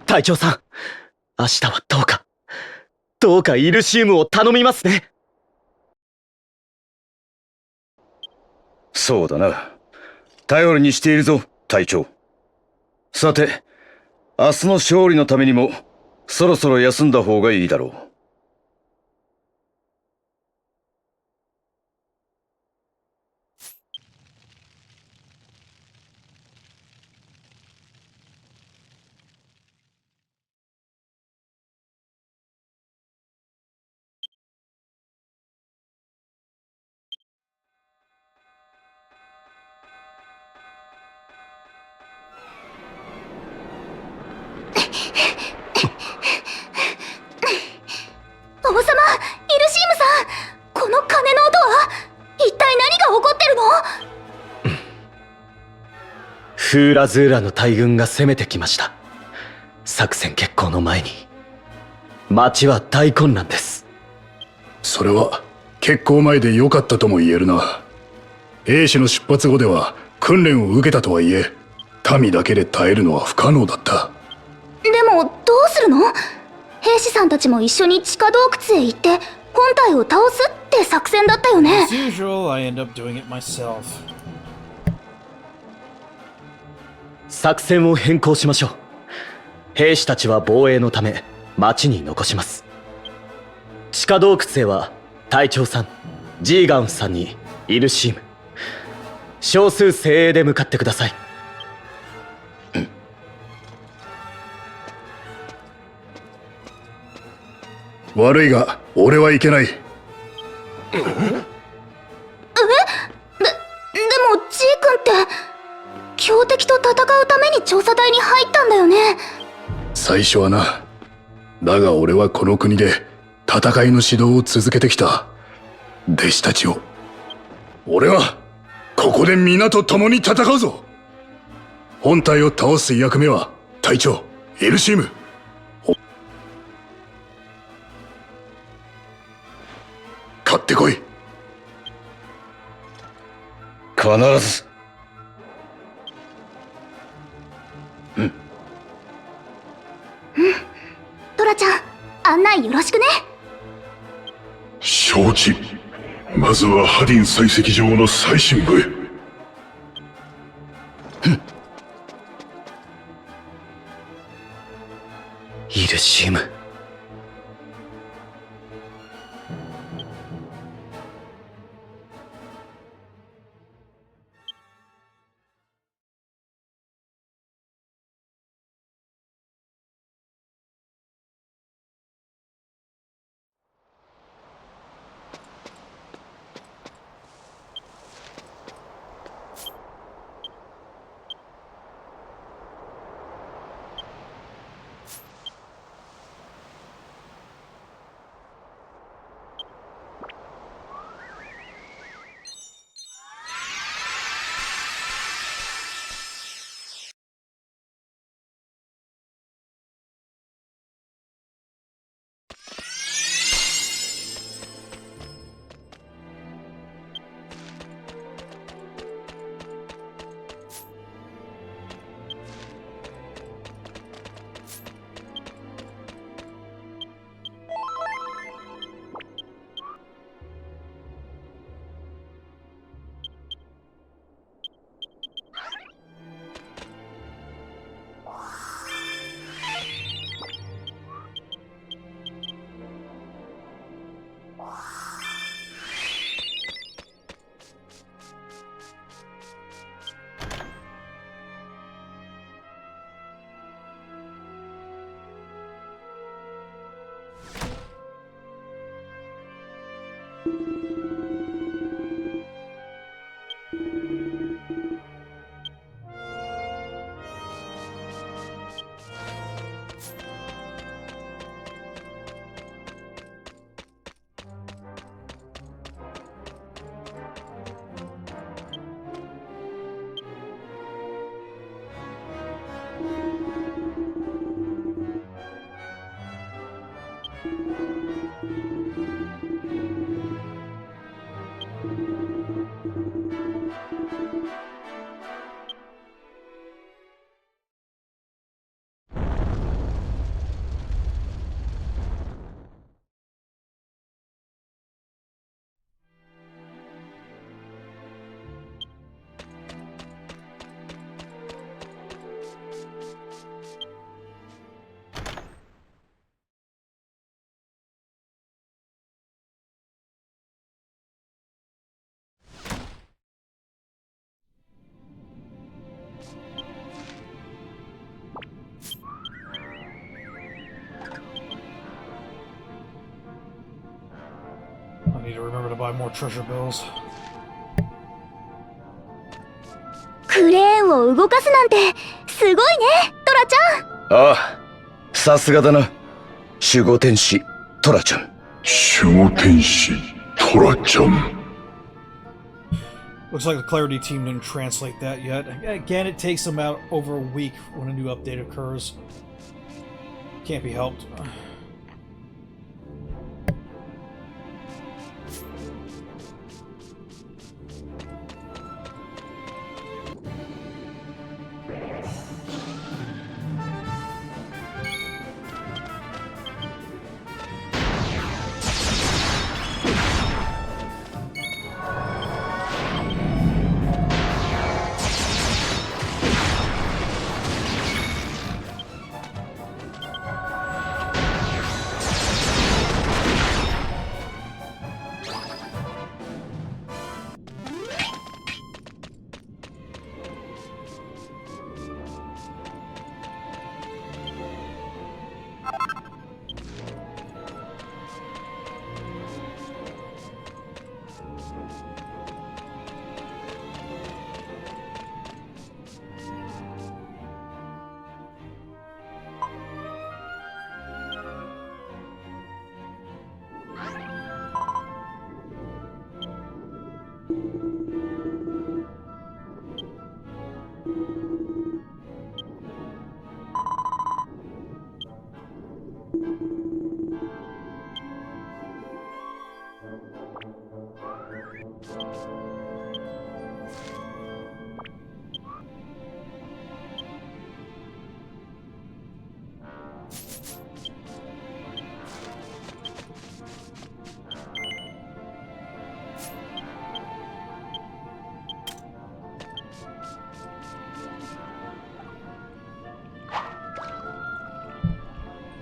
隊長さん、明日はどうかイルシウムを頼みますね。そうだな。頼りにしているぞ、隊長。さて、明日の勝利のためにも、そろそろ休んだ方がいいだろう。王様、イルシームさん、この鐘の音は一体何が起こってるの？フーラズーラの大軍が攻めてきました。作戦決行の前に町は大混乱です。それは決行前で良かったとも言えるな。兵士の出発後では訓練を受けたとはいえ、民だけで耐えるのは不可能だった。でもどうするの？兵士さんたちも一緒に地下洞窟へ行って本体を倒すって作戦だったよね。 As usual, I end up doing it myself. 作戦を変更しましょう。兵士たちは防衛のため町に残します。地下洞窟へは隊長さん、ジーガンフさんにイルシーム、少数精鋭で向かってください。悪いが俺はいけない。も G 君って強敵と戦うために調査隊に入ったんだよね。最初はな。だが俺はこの国で戦いの指導を続けてきた。弟子たちを。俺はここで皆と共に戦うぞ。本体を倒す役目は隊長エルシーム。勝ってこい。必ず。トラちゃん、案内よろしくね。承知。まずはハディン採石場の最深部へ。イルシーム。I need to remember to buy more treasure bills. クレーンを動かすなんてすごいね、トラちゃん。ああ、さすがだな。守護天使トラちゃん。守護天使トラちゃん。 Looks like the Clarity team didn't translate that yet. Again, it takes them out over a week when a new update occurs. Can't be helped.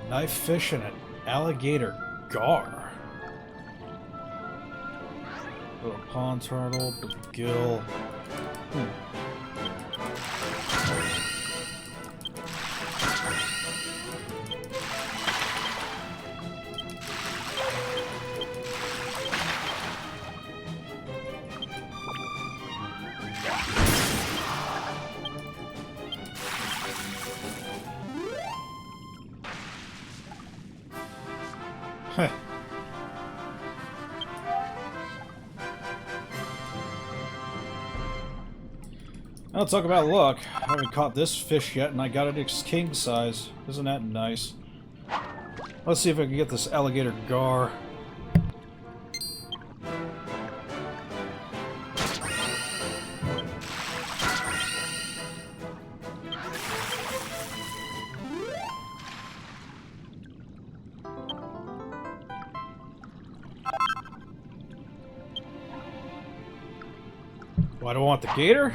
Knife fish and an alligator gar. Little pond turtle, gill. Heh. I'll talk about luck. I haven't caught this fish yet, and I got it king size. Isn't that nice? Let's see if I can get this alligator gar. Why do I want the gator?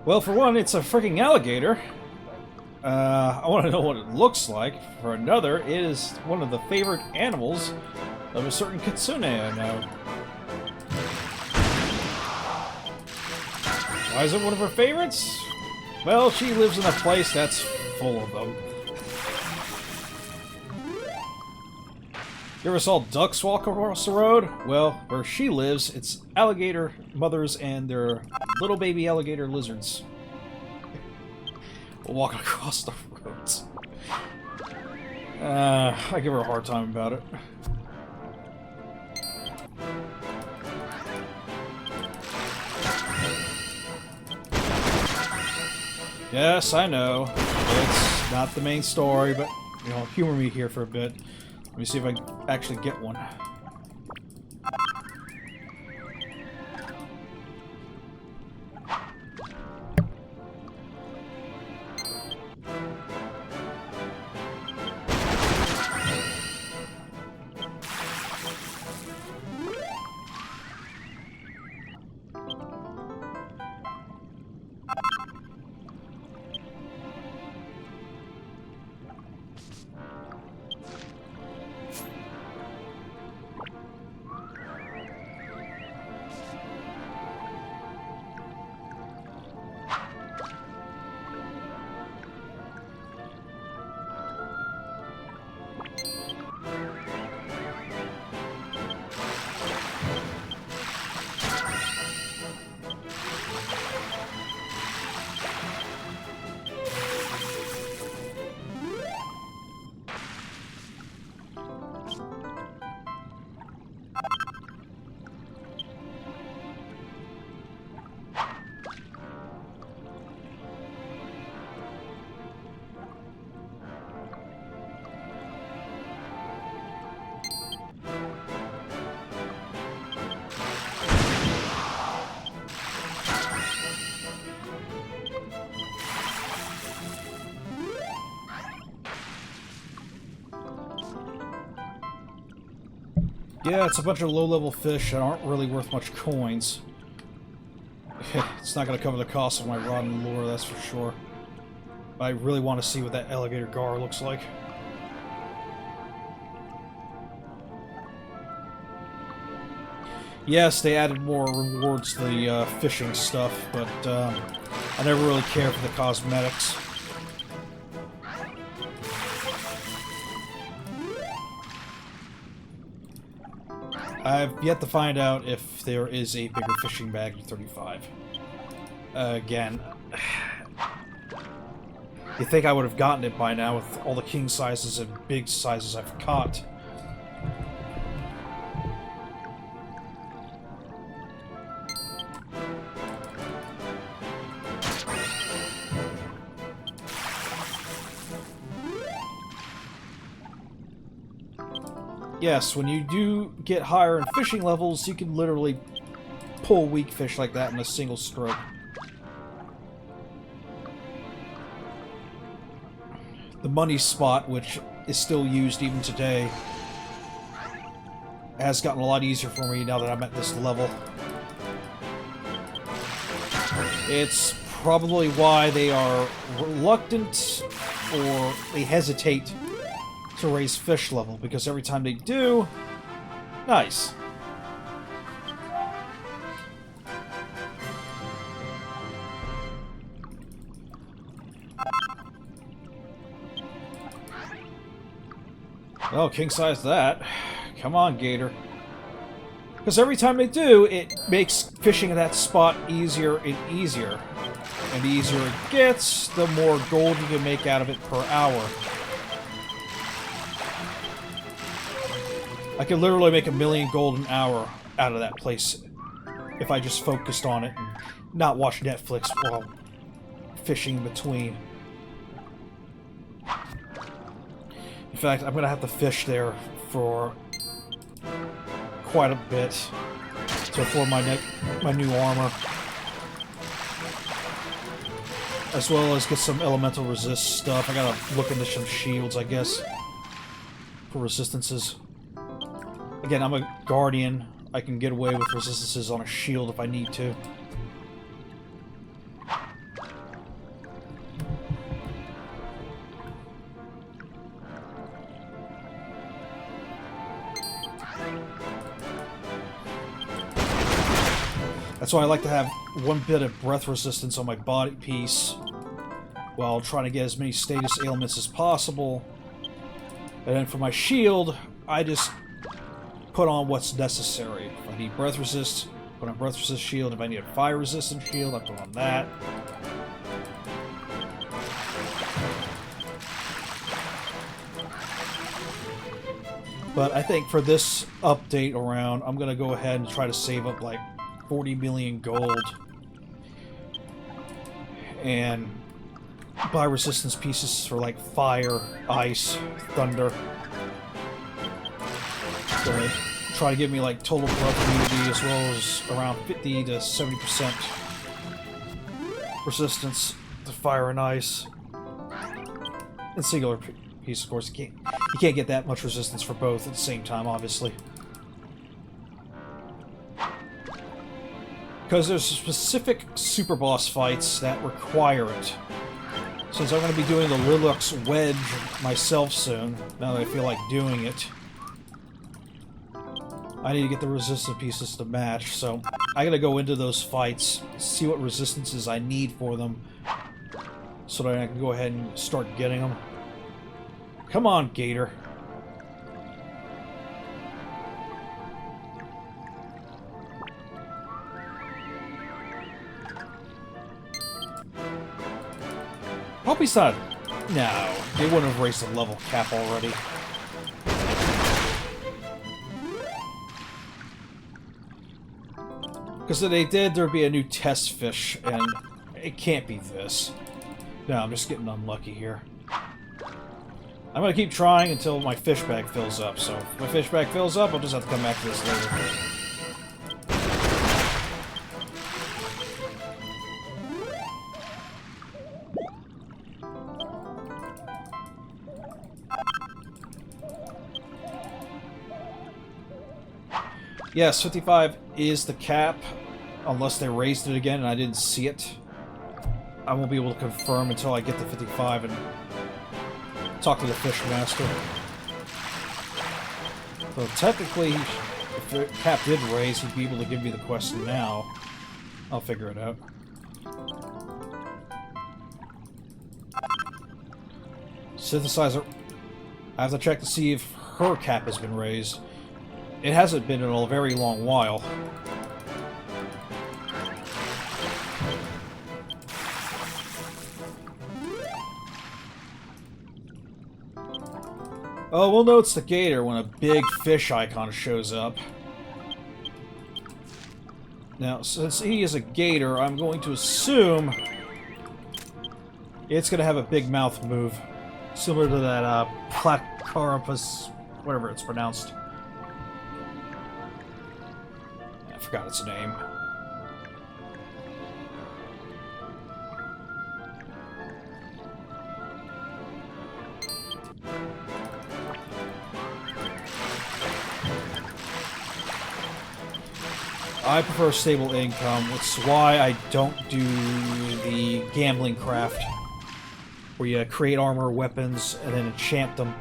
Well, for one, it's a freaking alligator. I want to know what it looks like. For another, it is one of the favorite animals of a certain kitsune I know. Why is it one of her favorites? Well, she lives in a place that's full of them. You ever saw ducks walk across the road? Well, where she lives, it's alligator mothers and their little baby alligator lizards walking across the roads. I give her a hard time about it. Yes, I know. It's not the main story, but, you know, humor me here for a bit. Let me see if I can actually get one. Yeah, it's a bunch of low-level fish that aren't really worth much coins. It's not going to cover the cost of my rod and lure, that's for sure. But I really want to see what that alligator gar looks like. Yes, they added more rewards to the fishing stuff, but I never really cared for the cosmetics. I've yet to find out if there is a bigger fishing bag in 35. Again, you'd think I would have gotten it by now with all the king sizes and big sizes I've caught. Yes, when you do get higher in fishing levels, you can literally pull weak fish like that in a single stroke. The money spot, which is still used even today, has gotten a lot easier for me now that I'm at this level. It's probably why they are reluctant, or they hesitate to raise fish level, because every time they do... Nice. Oh, king size that. Come on, Gator. Because every time they do, it makes fishing in that spot easier and easier. And the easier it gets, the more gold you can make out of it per hour. I could literally make 1,000,000 gold an hour out of that place if I just focused on it and not watch Netflix while fishing in between. In fact, I'm gonna have to fish there for quite a bit to afford my new armor, as well as get some elemental resist stuff. I gotta look into some shields, I guess, for resistances. Again, I'm a guardian. I can get away with resistances on a shield if I need to. That's why I like to have one bit of breath resistance on my body piece while trying to get as many status ailments as possible. And then for my shield, I just put on what's necessary. If I need breath resist, put on breath resist shield. If I need a fire resistant shield, I put on that. But I think for this update around, I'm gonna go ahead and try to save up like 40 million gold and buy resistance pieces for like fire, ice, thunder. So try to give me like total breath immunity as well as around 50 to 70% resistance to fire and ice. And singular piece, of course. You can't get that much resistance for both at the same time, obviously. Because there's specific super boss fights that require it. Since I'm going to be doing the Lilux Wedge myself soon, now that I feel like doing it, I need to get the resistant pieces to match, so I gotta go into those fights, see what resistances I need for them, so that I can go ahead and start getting them. Come on, Gator. Hope he's not... No, they wouldn't have raised the level cap already. Because if they did, there'd be a new test fish, and it can't be this. No, I'm just getting unlucky here. I'm gonna keep trying until my fish bag fills up, so if my fish bag fills up, I'll just have to come back to this later. Yes, 55 is the cap, unless they raised it again and I didn't see it. I won't be able to confirm until I get to 55 and talk to the fish master. So technically, if the cap did raise, he'd be able to give me the quest now. I'll figure it out. Synthesizer. I have to check to see if her cap has been raised. It hasn't been in a very long while. Oh, we'll know it's the gator when a big fish icon shows up. Now, since he is a gator, I'm going to assume it's going to have a big mouth move. Similar to that Platycarpus, whatever it's pronounced. I forgot its name. I prefer stable income, which is why I don't do the gambling craft, where you create armor, weapons, and then enchant them.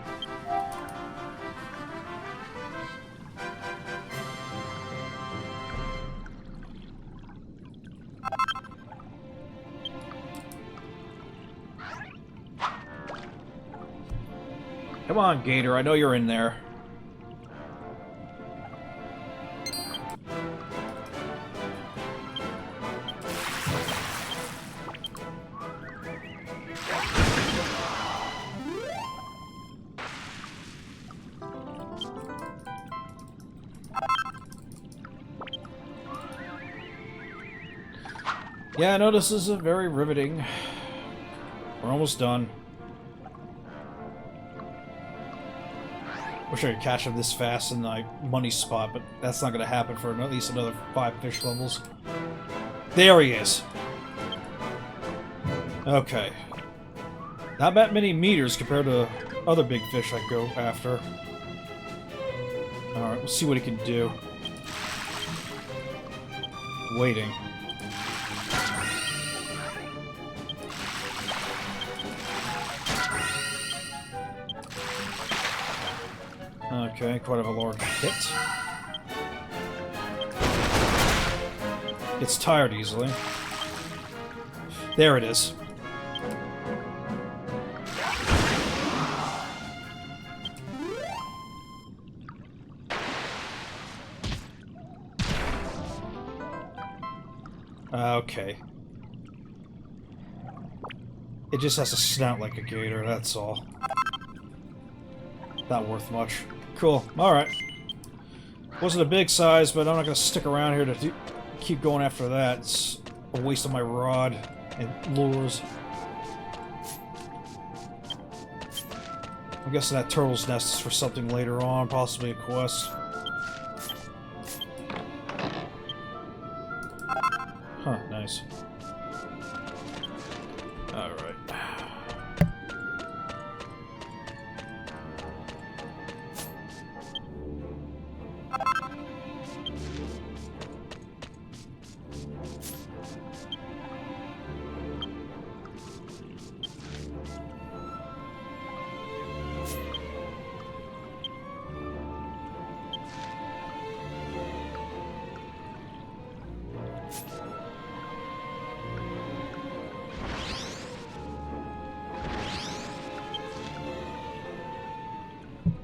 Come on, Gator, I know you're in there. Yeah, no, this is very riveting. We're almost done. Wish I could catch him this fast in my money spot, but that's not going to happen for at least another 5 fish levels. There he is. Okay. Not that many meters compared to other big fish I go after. Alright, we'll see what he can do. Waiting. Okay, quite a large hit. Gets tired easily. There it is. Okay. It just has to snout like a gator, that's all. Not worth much. Cool. Alright. Wasn't a big size, but I'm not going to stick around here to keep going after that. It's a waste of my rod and lures. I'm guessing that turtle's nest is for something later on, possibly a quest. Huh, nice. Alright.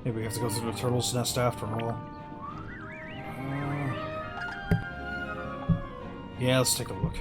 Maybe we have to go through the turtle's nest after all. Yeah, let's take a look.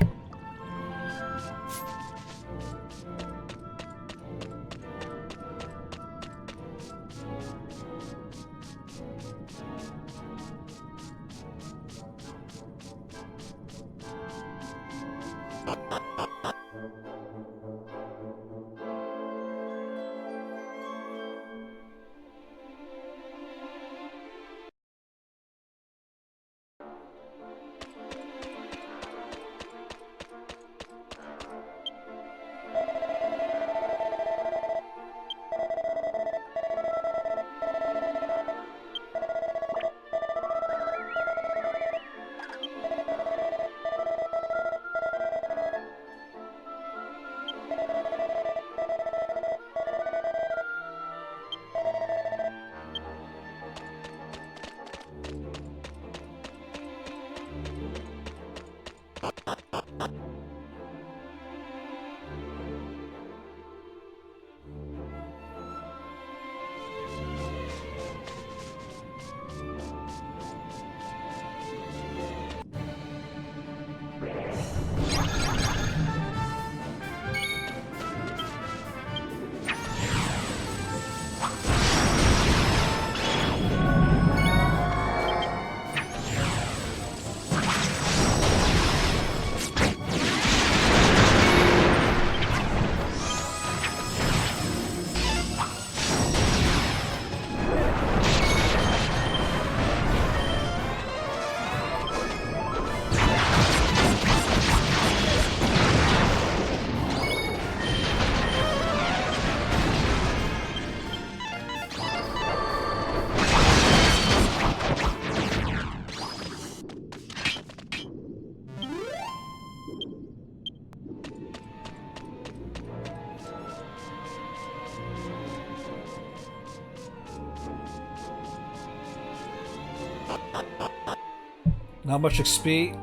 Not much XP.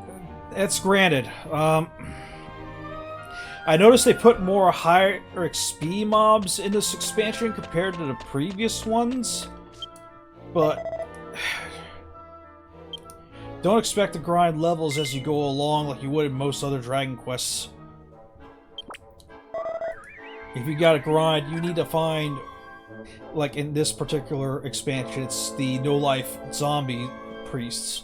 It's granted. I noticed they put more higher XP mobs in this expansion compared to the previous ones, but don't expect to grind levels as you go along like you would in most other Dragon Quests. If you gotta grind, you need to find, like in this particular expansion, it's the no-life zombie priests.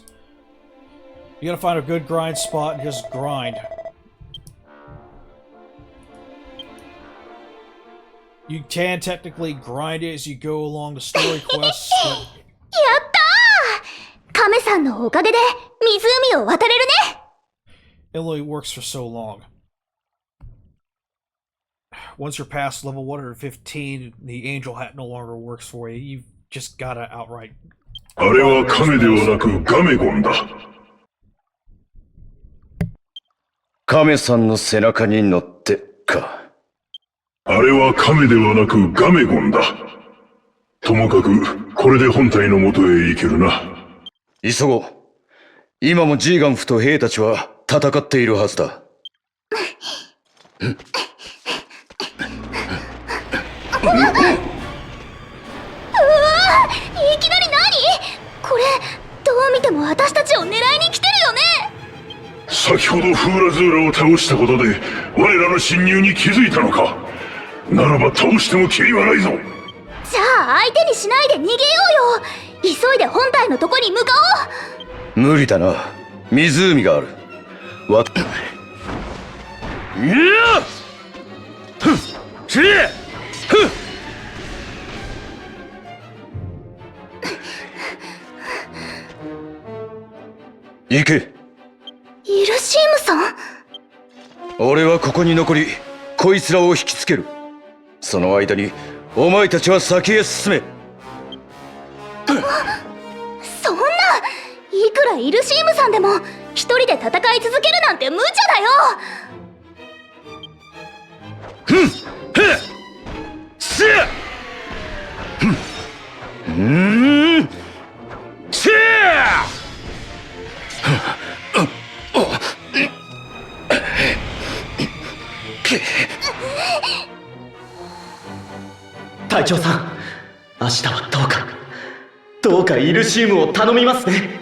You gotta find a good grind spot and just grind. You can technically grind it as you go along the story quests, but... やったー！亀さんのおかげで湖を渡れるね。 it only works for so long. Once you're past level 115, the angel hat no longer works for you. You've just gotta outright... あれは亀ではなくガメゴンだ。亀さんの背中に乗ってか。あれは亀ではなくガメゴンだ。ともかくこれで本体の元へ行けるな。急ごう。今もジーガンフと兵たちは戦っているはずだ。うわー！いきなり何？これどう見ても私たちを狙いに来てるよね。先ほどフーラズーラを倒したことで我らの侵入に気づいたのか。ならば倒してもきりはないぞ。じゃあ相手にしないで逃げようよ。急いで本体のとこに向かおう。無理だな。湖がある。わっ。ふっ。しれ。ふっ。行け。イルシームさん？俺はここに残りこいつらを引きつける。その間にお前たちは先へ進め。そんな、いくらイルシームさんでも一人で戦い続けるなんて無茶だよ。ふんへっしゃしゃ隊長さん、明日はどうかイルシウムを頼みますね。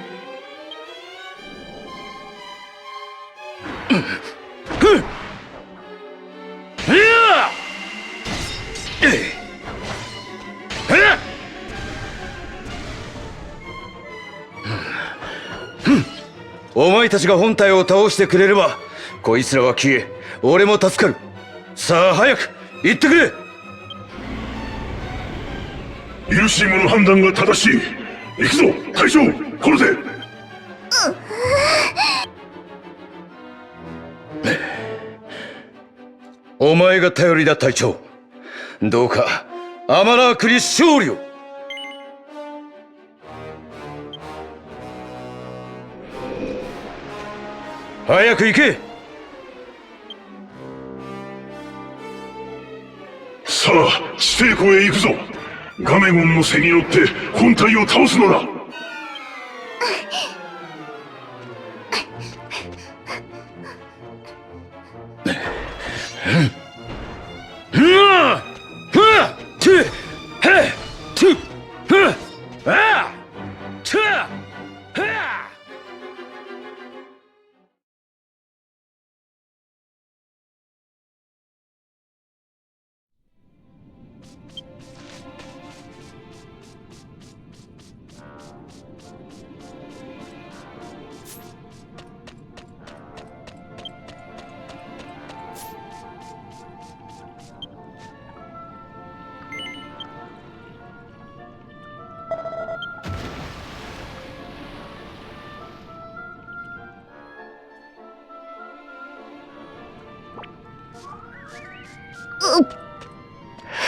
お前たちが本体を倒してくれればこいつらは消え俺も助かる。さあ早く行ってくれ。イルシームの判断が正しい。行くぞ隊長、殺せ。お前が頼りだ隊長。どうかアマラークに勝利を。早く行け。さあ地底湖へ行くぞ。ガメゴンの背に乗って本体を倒すのだ。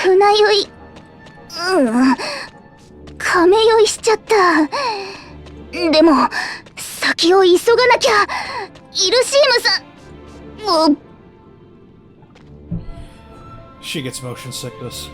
船酔い、亀酔いしちゃった。でも先を急がなきゃ。イルシームさん。She gets motion sickness.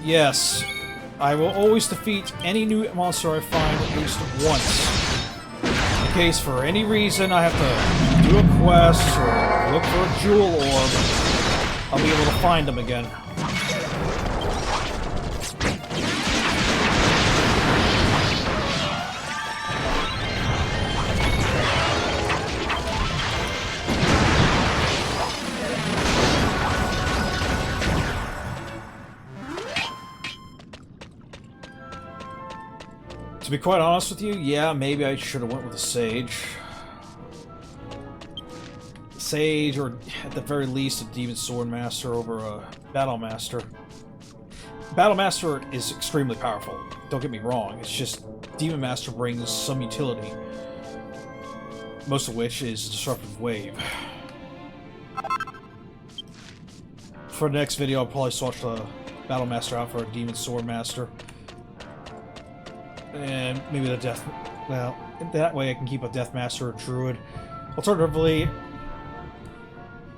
Yes, I will always defeat any new monster I find at least once. In case for any reason I have to do a quest or look for a jewel orb, I'll be able to find them again. To be quite honest with you, yeah, maybe I should have went with a Sage. Sage, or at the very least, a Demon Sword Master over a Battle Master. Battle Master is extremely powerful, don't get me wrong, it's just Demon Master brings some utility. Most of which is Disruptive Wave. For the next video, I'll probably switch the Battle Master out for a Demon Sword Master. And maybe the Death... well, that way I can keep a Death Master or Druid. Alternatively,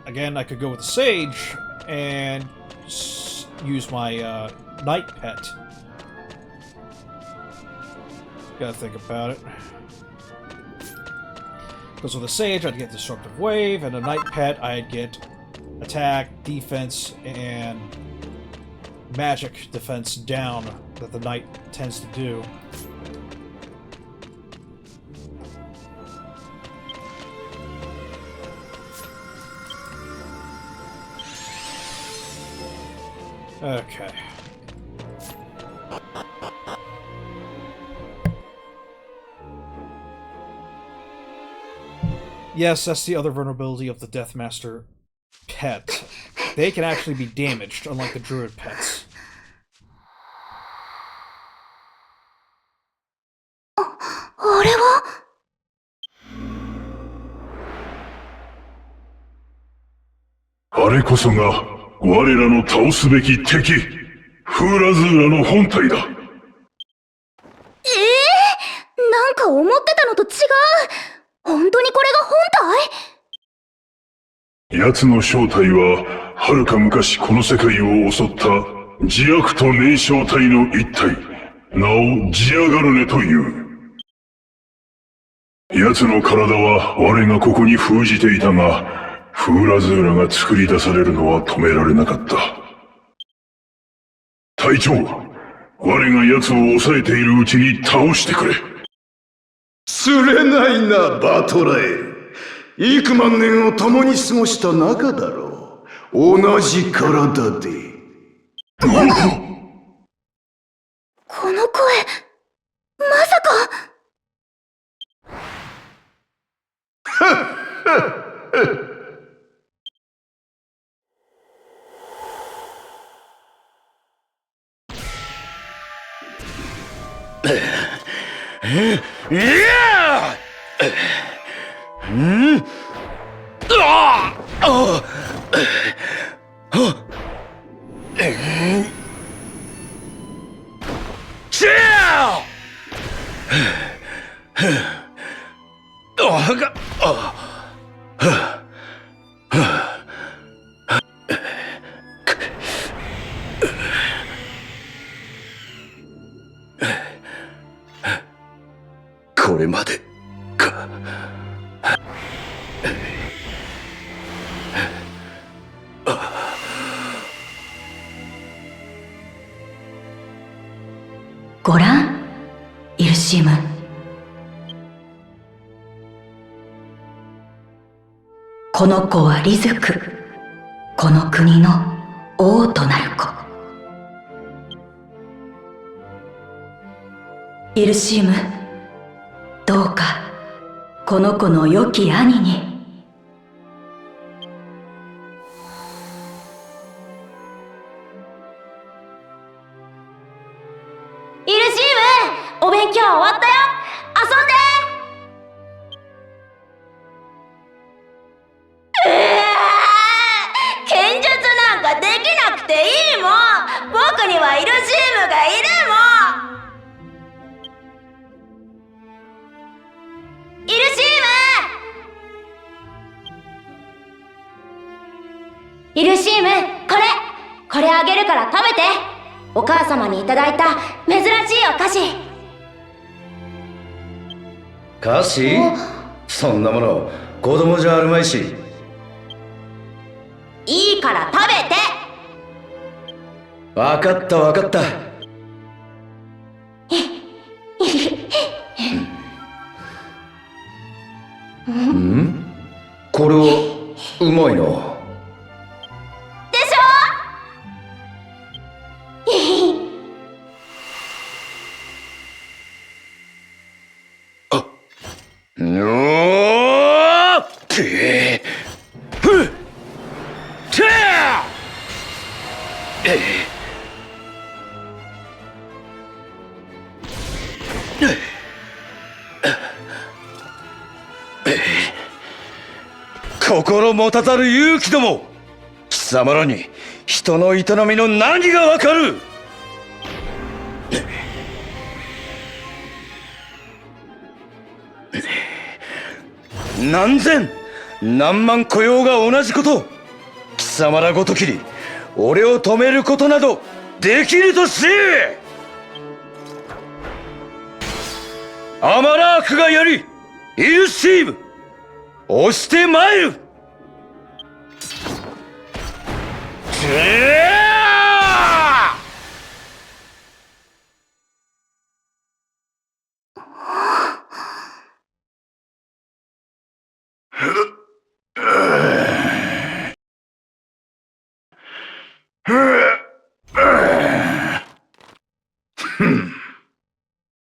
again, I could go with the Sage and use my Knight Pet. Gotta think about it. Because with the Sage, I'd get Disruptive Wave, and a Knight Pet, I'd get attack, defense, and magic defense down that the Knight tends to do. Okay. Yes, that's the other vulnerability of the Deathmaster pet. They can actually be damaged, unlike the Druid pets. あれはあれこそが我らの倒すべき敵、フーラズーラの本体だ。なんか思ってたのと違う。本当にこれが本体？奴の正体は、はるか昔この世界を襲った自悪と燃焼体の一体、名をジアガルネという。奴の体は我がここに封じていたが、フーラズーラが作り出されるのは止められなかった。隊長、我が奴を抑えているうちに倒してくれ。釣れないな、バトラエル。幾万年を共に過ごした仲だろう。同じ体で。この声、まさか。これまでか。ごらん、イルシム。この子はリズク、この国の王となる子。イルシム、どうかこの子の良き兄に。イルシーム、お勉強終わったよ。遊んで。剣術なんかできなくていいもん。僕にはイルシームがいるもん。イルシーム、イルシーム、これあげるから食べて。お母様にいただいた珍しいお菓子。菓子？そんなもの子供じゃあるまいし。いいから食べて。わかったわかった。ん？これはうまいな。でしぬおーってふって心もたたる勇気ども、貴様らに人の営みの何がわかる。何千何万来ようが同じこと、貴様らごときに俺を止めることなどできるとせえ。アマラークがやりイルシーム押してまいる。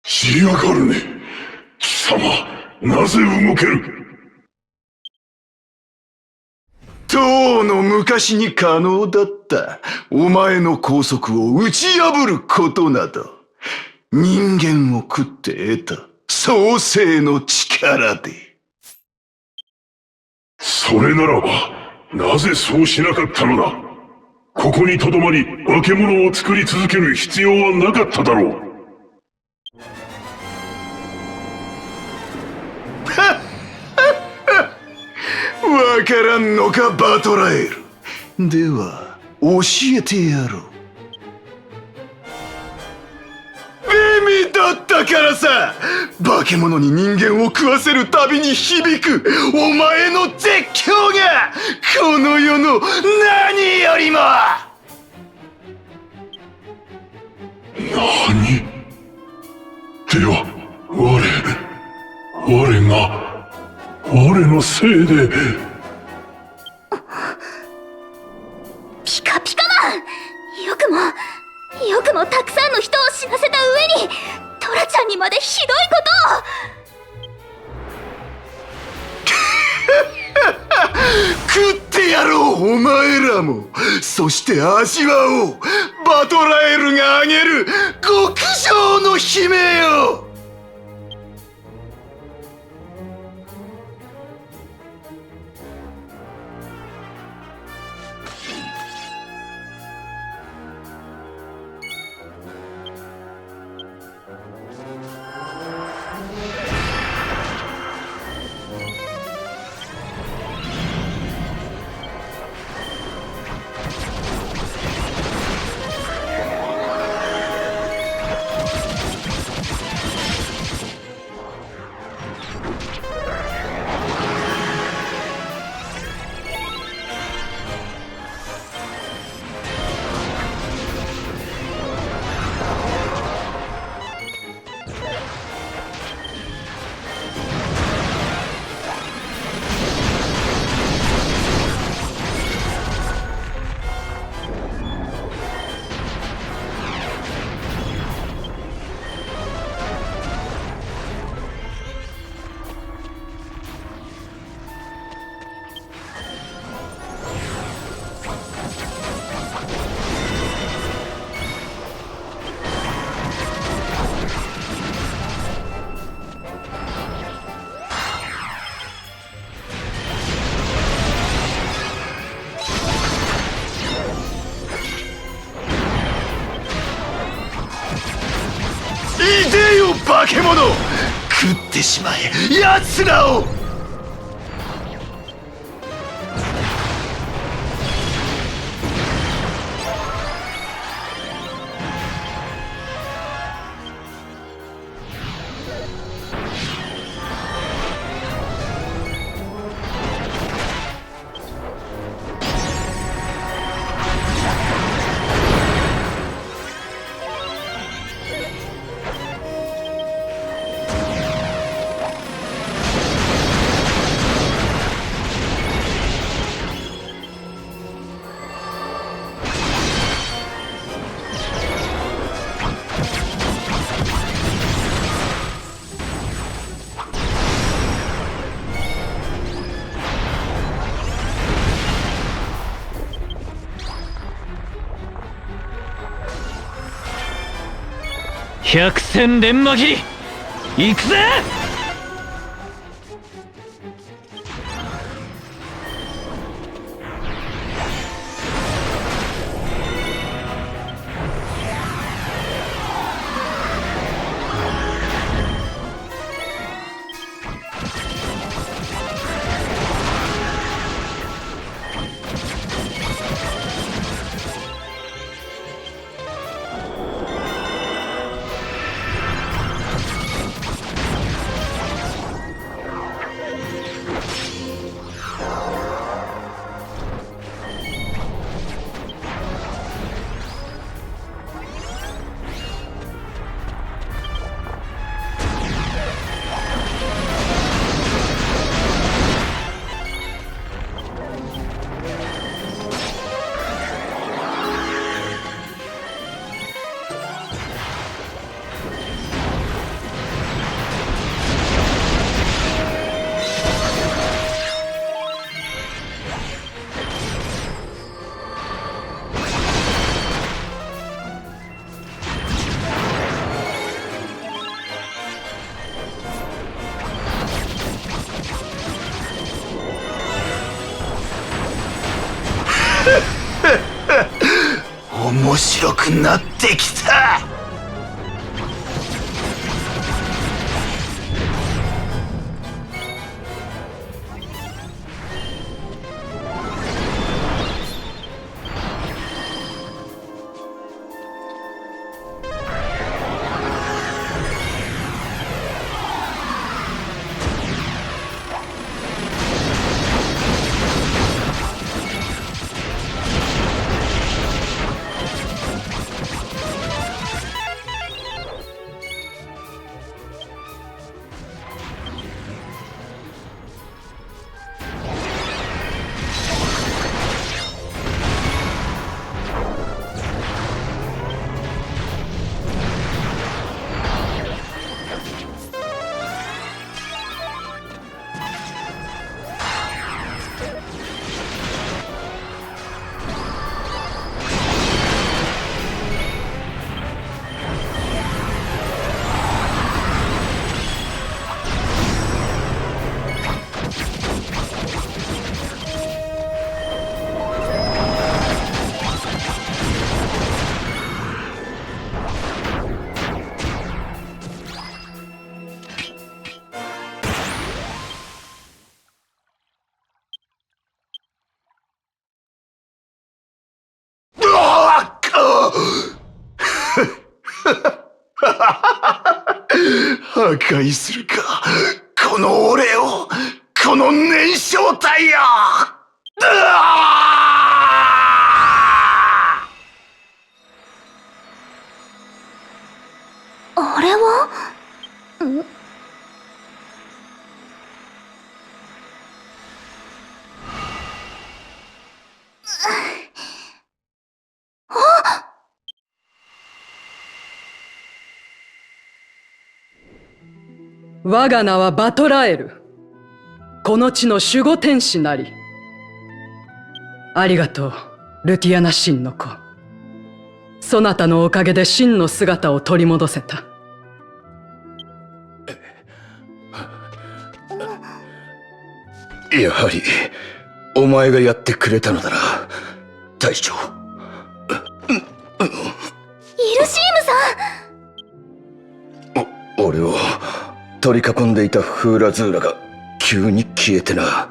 しやがるね。貴様、なぜ動ける？とうの昔に可能だったお前の拘束を打ち破ることなど、人間を食って得た創世の力で。それならば、なぜそうしなかったのだ？ここにとどまり化け物を作り続ける必要はなかっただろう。わからんのかバトラエル。では教えてやろう。美味だったからさ。化け物に人間を食わせるたびに響くお前の絶叫がこの世の何よりも。何？では我のせいで。ピカピカマン、よくもたくさんの人を死なせた上にトラちゃんにまでひどい食ってやろうお前らも。そして味わおうバトラエルがあげる極上の悲鳴よ。いでよ化け物、食ってしまえ奴らを。百戦錬磨切り行くぜ。面白くなってきた。破壊するか、この俺を、この燃焼体よ。あれは我が名はバトラエル。この地の守護天使なり。ありがとう、ルティアナ神の子。そなたのおかげで真の姿を取り戻せた。やはりお前がやってくれたのだな、隊長。イルシームさん。俺を取り囲んでいたフーラズーラが急に消えてな。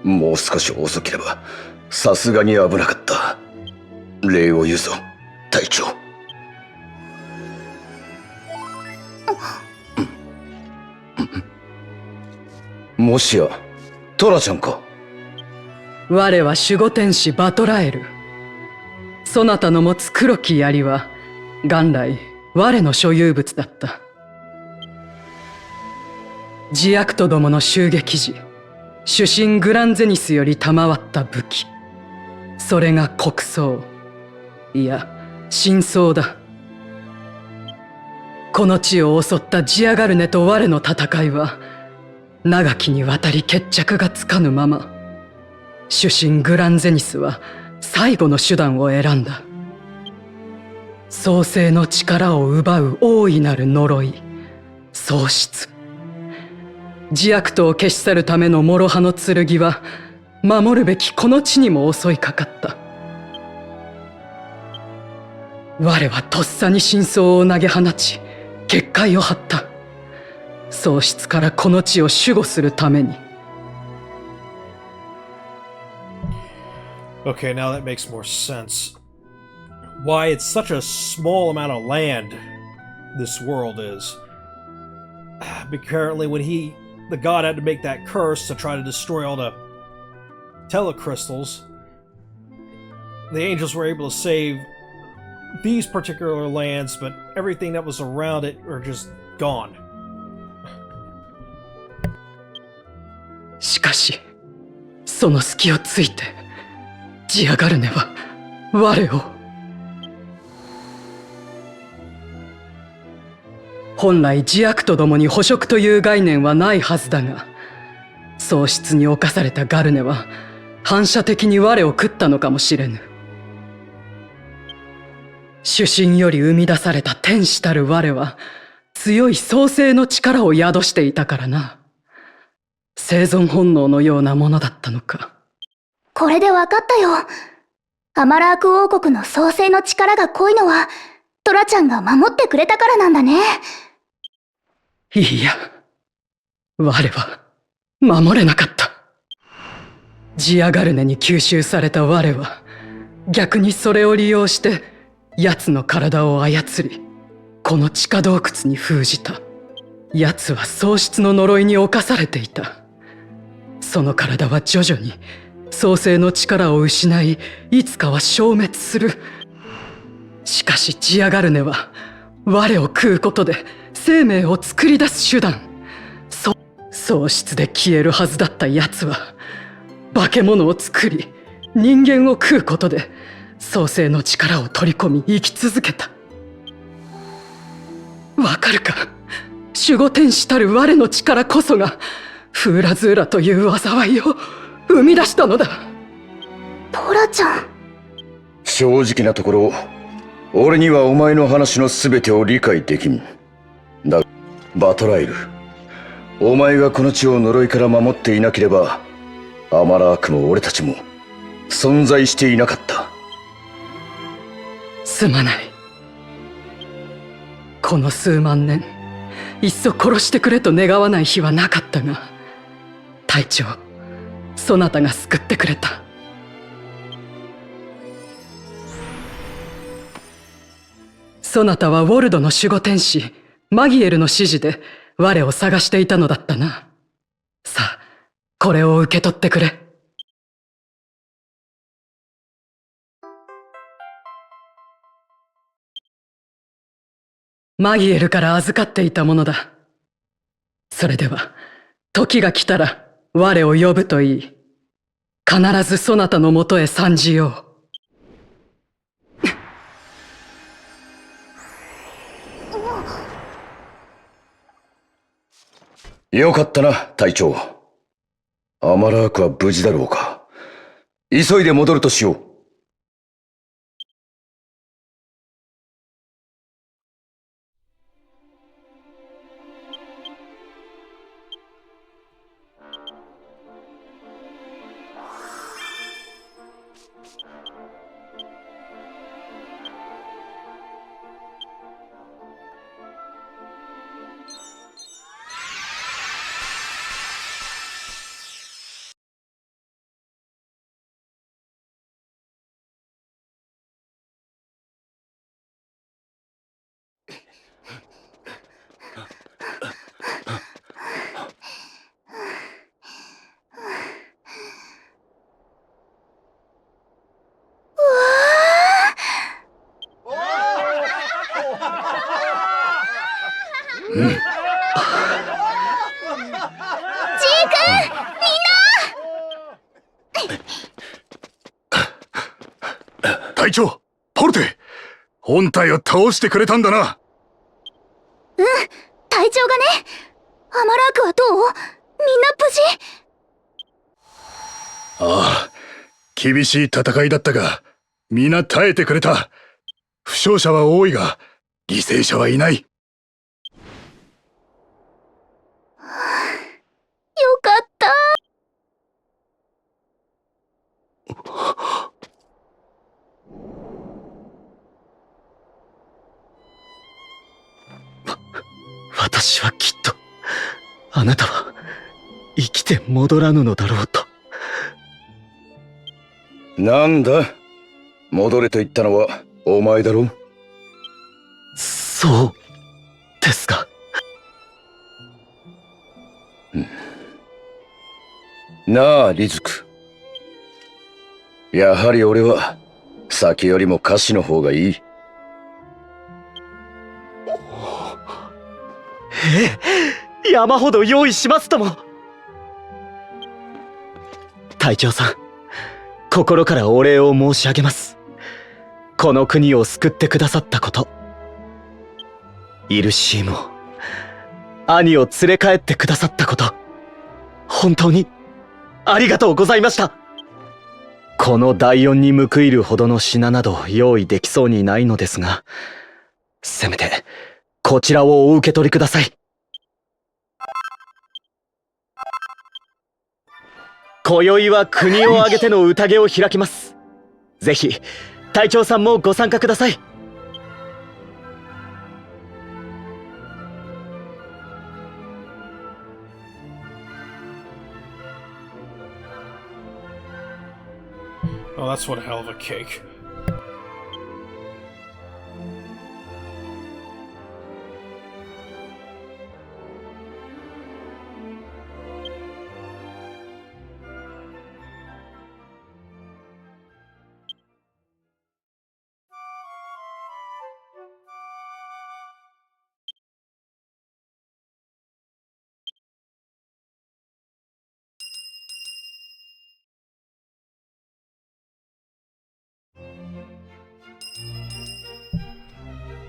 もう少し遅ければさすがに危なかった。礼を言うぞ、隊長。もしやトラちゃんか。我は守護天使バトラエル。そなたの持つ黒き槍は元来我の所有物だった。ジアクトどもの襲撃時、主神グランゼニスより賜った武器。それが国葬、いや真相だ。この地を襲ったジアガルネと我の戦いは長きにわたり決着がつかぬまま、主神グランゼニスは最後の手段を選んだ。創世の力を奪う大いなる呪い、喪失。自悪とを消し去るための諸刃の剣は、守るべきこの地にも襲いかかった。我はとっさに真相を投げ放ち、結界を張った。喪失からこの地を守護するために。Okay, now that makes more sense. Why it's such a small amount of land this world is. Apparently when the god had to make that curse to try to destroy all the telecrystals, the angels were able to save these particular lands, but everything that was around it are just gone. しかし、その隙をついて、ジアガルネは我を。本来自悪と共に捕食という概念はないはずだが、喪失に侵されたガルネは反射的に我を食ったのかもしれぬ。主神より生み出された天使たる我は強い創生の力を宿していたからな。生存本能のようなものだったのか。これでわかったよ。アマラーク王国の創生の力が濃いのはトラちゃんが守ってくれたからなんだね。いや、我は守れなかった。ジアガルネに吸収された我は逆にそれを利用して奴の体を操り、この地下洞窟に封じた。奴は喪失の呪いに侵されていた。その体は徐々に創生の力を失い、いつかは消滅する。しかしジアガルネは我を食うことで生命を作り出す手段。喪失で消えるはずだった奴は化け物を作り、人間を食うことで創生の力を取り込み生き続けた。わかるか？守護天使たる我の力こそがフーラズーラという災いを生み出したのだ。トラちゃん。正直なところ、俺にはお前の話の全てを理解できん。だがバトライル、お前がこの地を呪いから守っていなければ、アマラークも俺たちも存在していなかった。すまない。この数万年、いっそ殺してくれと願わない日はなかったが、隊長、そなたが救ってくれた。そなたはウォルドの守護天使マギエルの指示で我を探していたのだったな。さあ、これを受け取ってくれ。マギエルから預かっていたものだ。それでは、時が来たら我を呼ぶといい。必ずそなたのもとへ参じよう。よかったな、隊長。アマラークは無事だろうか。急いで戻るとしよう。隊長、ポルテ、本体を倒してくれたんだな。うん、隊長がね。アマラークはどう？みんな無事？ああ、厳しい戦いだったが、皆耐えてくれた。負傷者は多いが、犠牲者はいない。よかった。私はきっと、あなたは生きて戻らぬのだろうと。なんだ、戻れと言ったのはお前だろ。そうですか。なあ、リズク。やはり俺は先よりも歌詞の方がいい。山ほど用意しますとも。隊長さん、心からお礼を申し上げます。この国を救ってくださったこと、イルシームを、兄を連れ帰ってくださったこと、本当にありがとうございました。この第四に報いるほどの品など用意できそうにないのですが、せめてこちらをお受け取りください。今宵は国を挙げての宴を開きます。ぜひ隊長さんもご参加ください。Oh, that's one hell of a cake.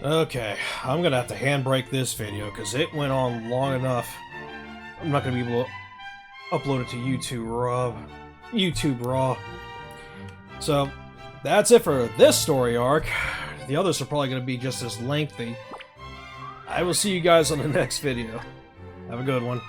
Okay, I'm gonna have to handbrake this video because it went on long enough. I'm not gonna be able to upload it to YouTube Raw. So, that's it for this story arc. The others are probably gonna be just as lengthy. I will see you guys on the next video. Have a good one.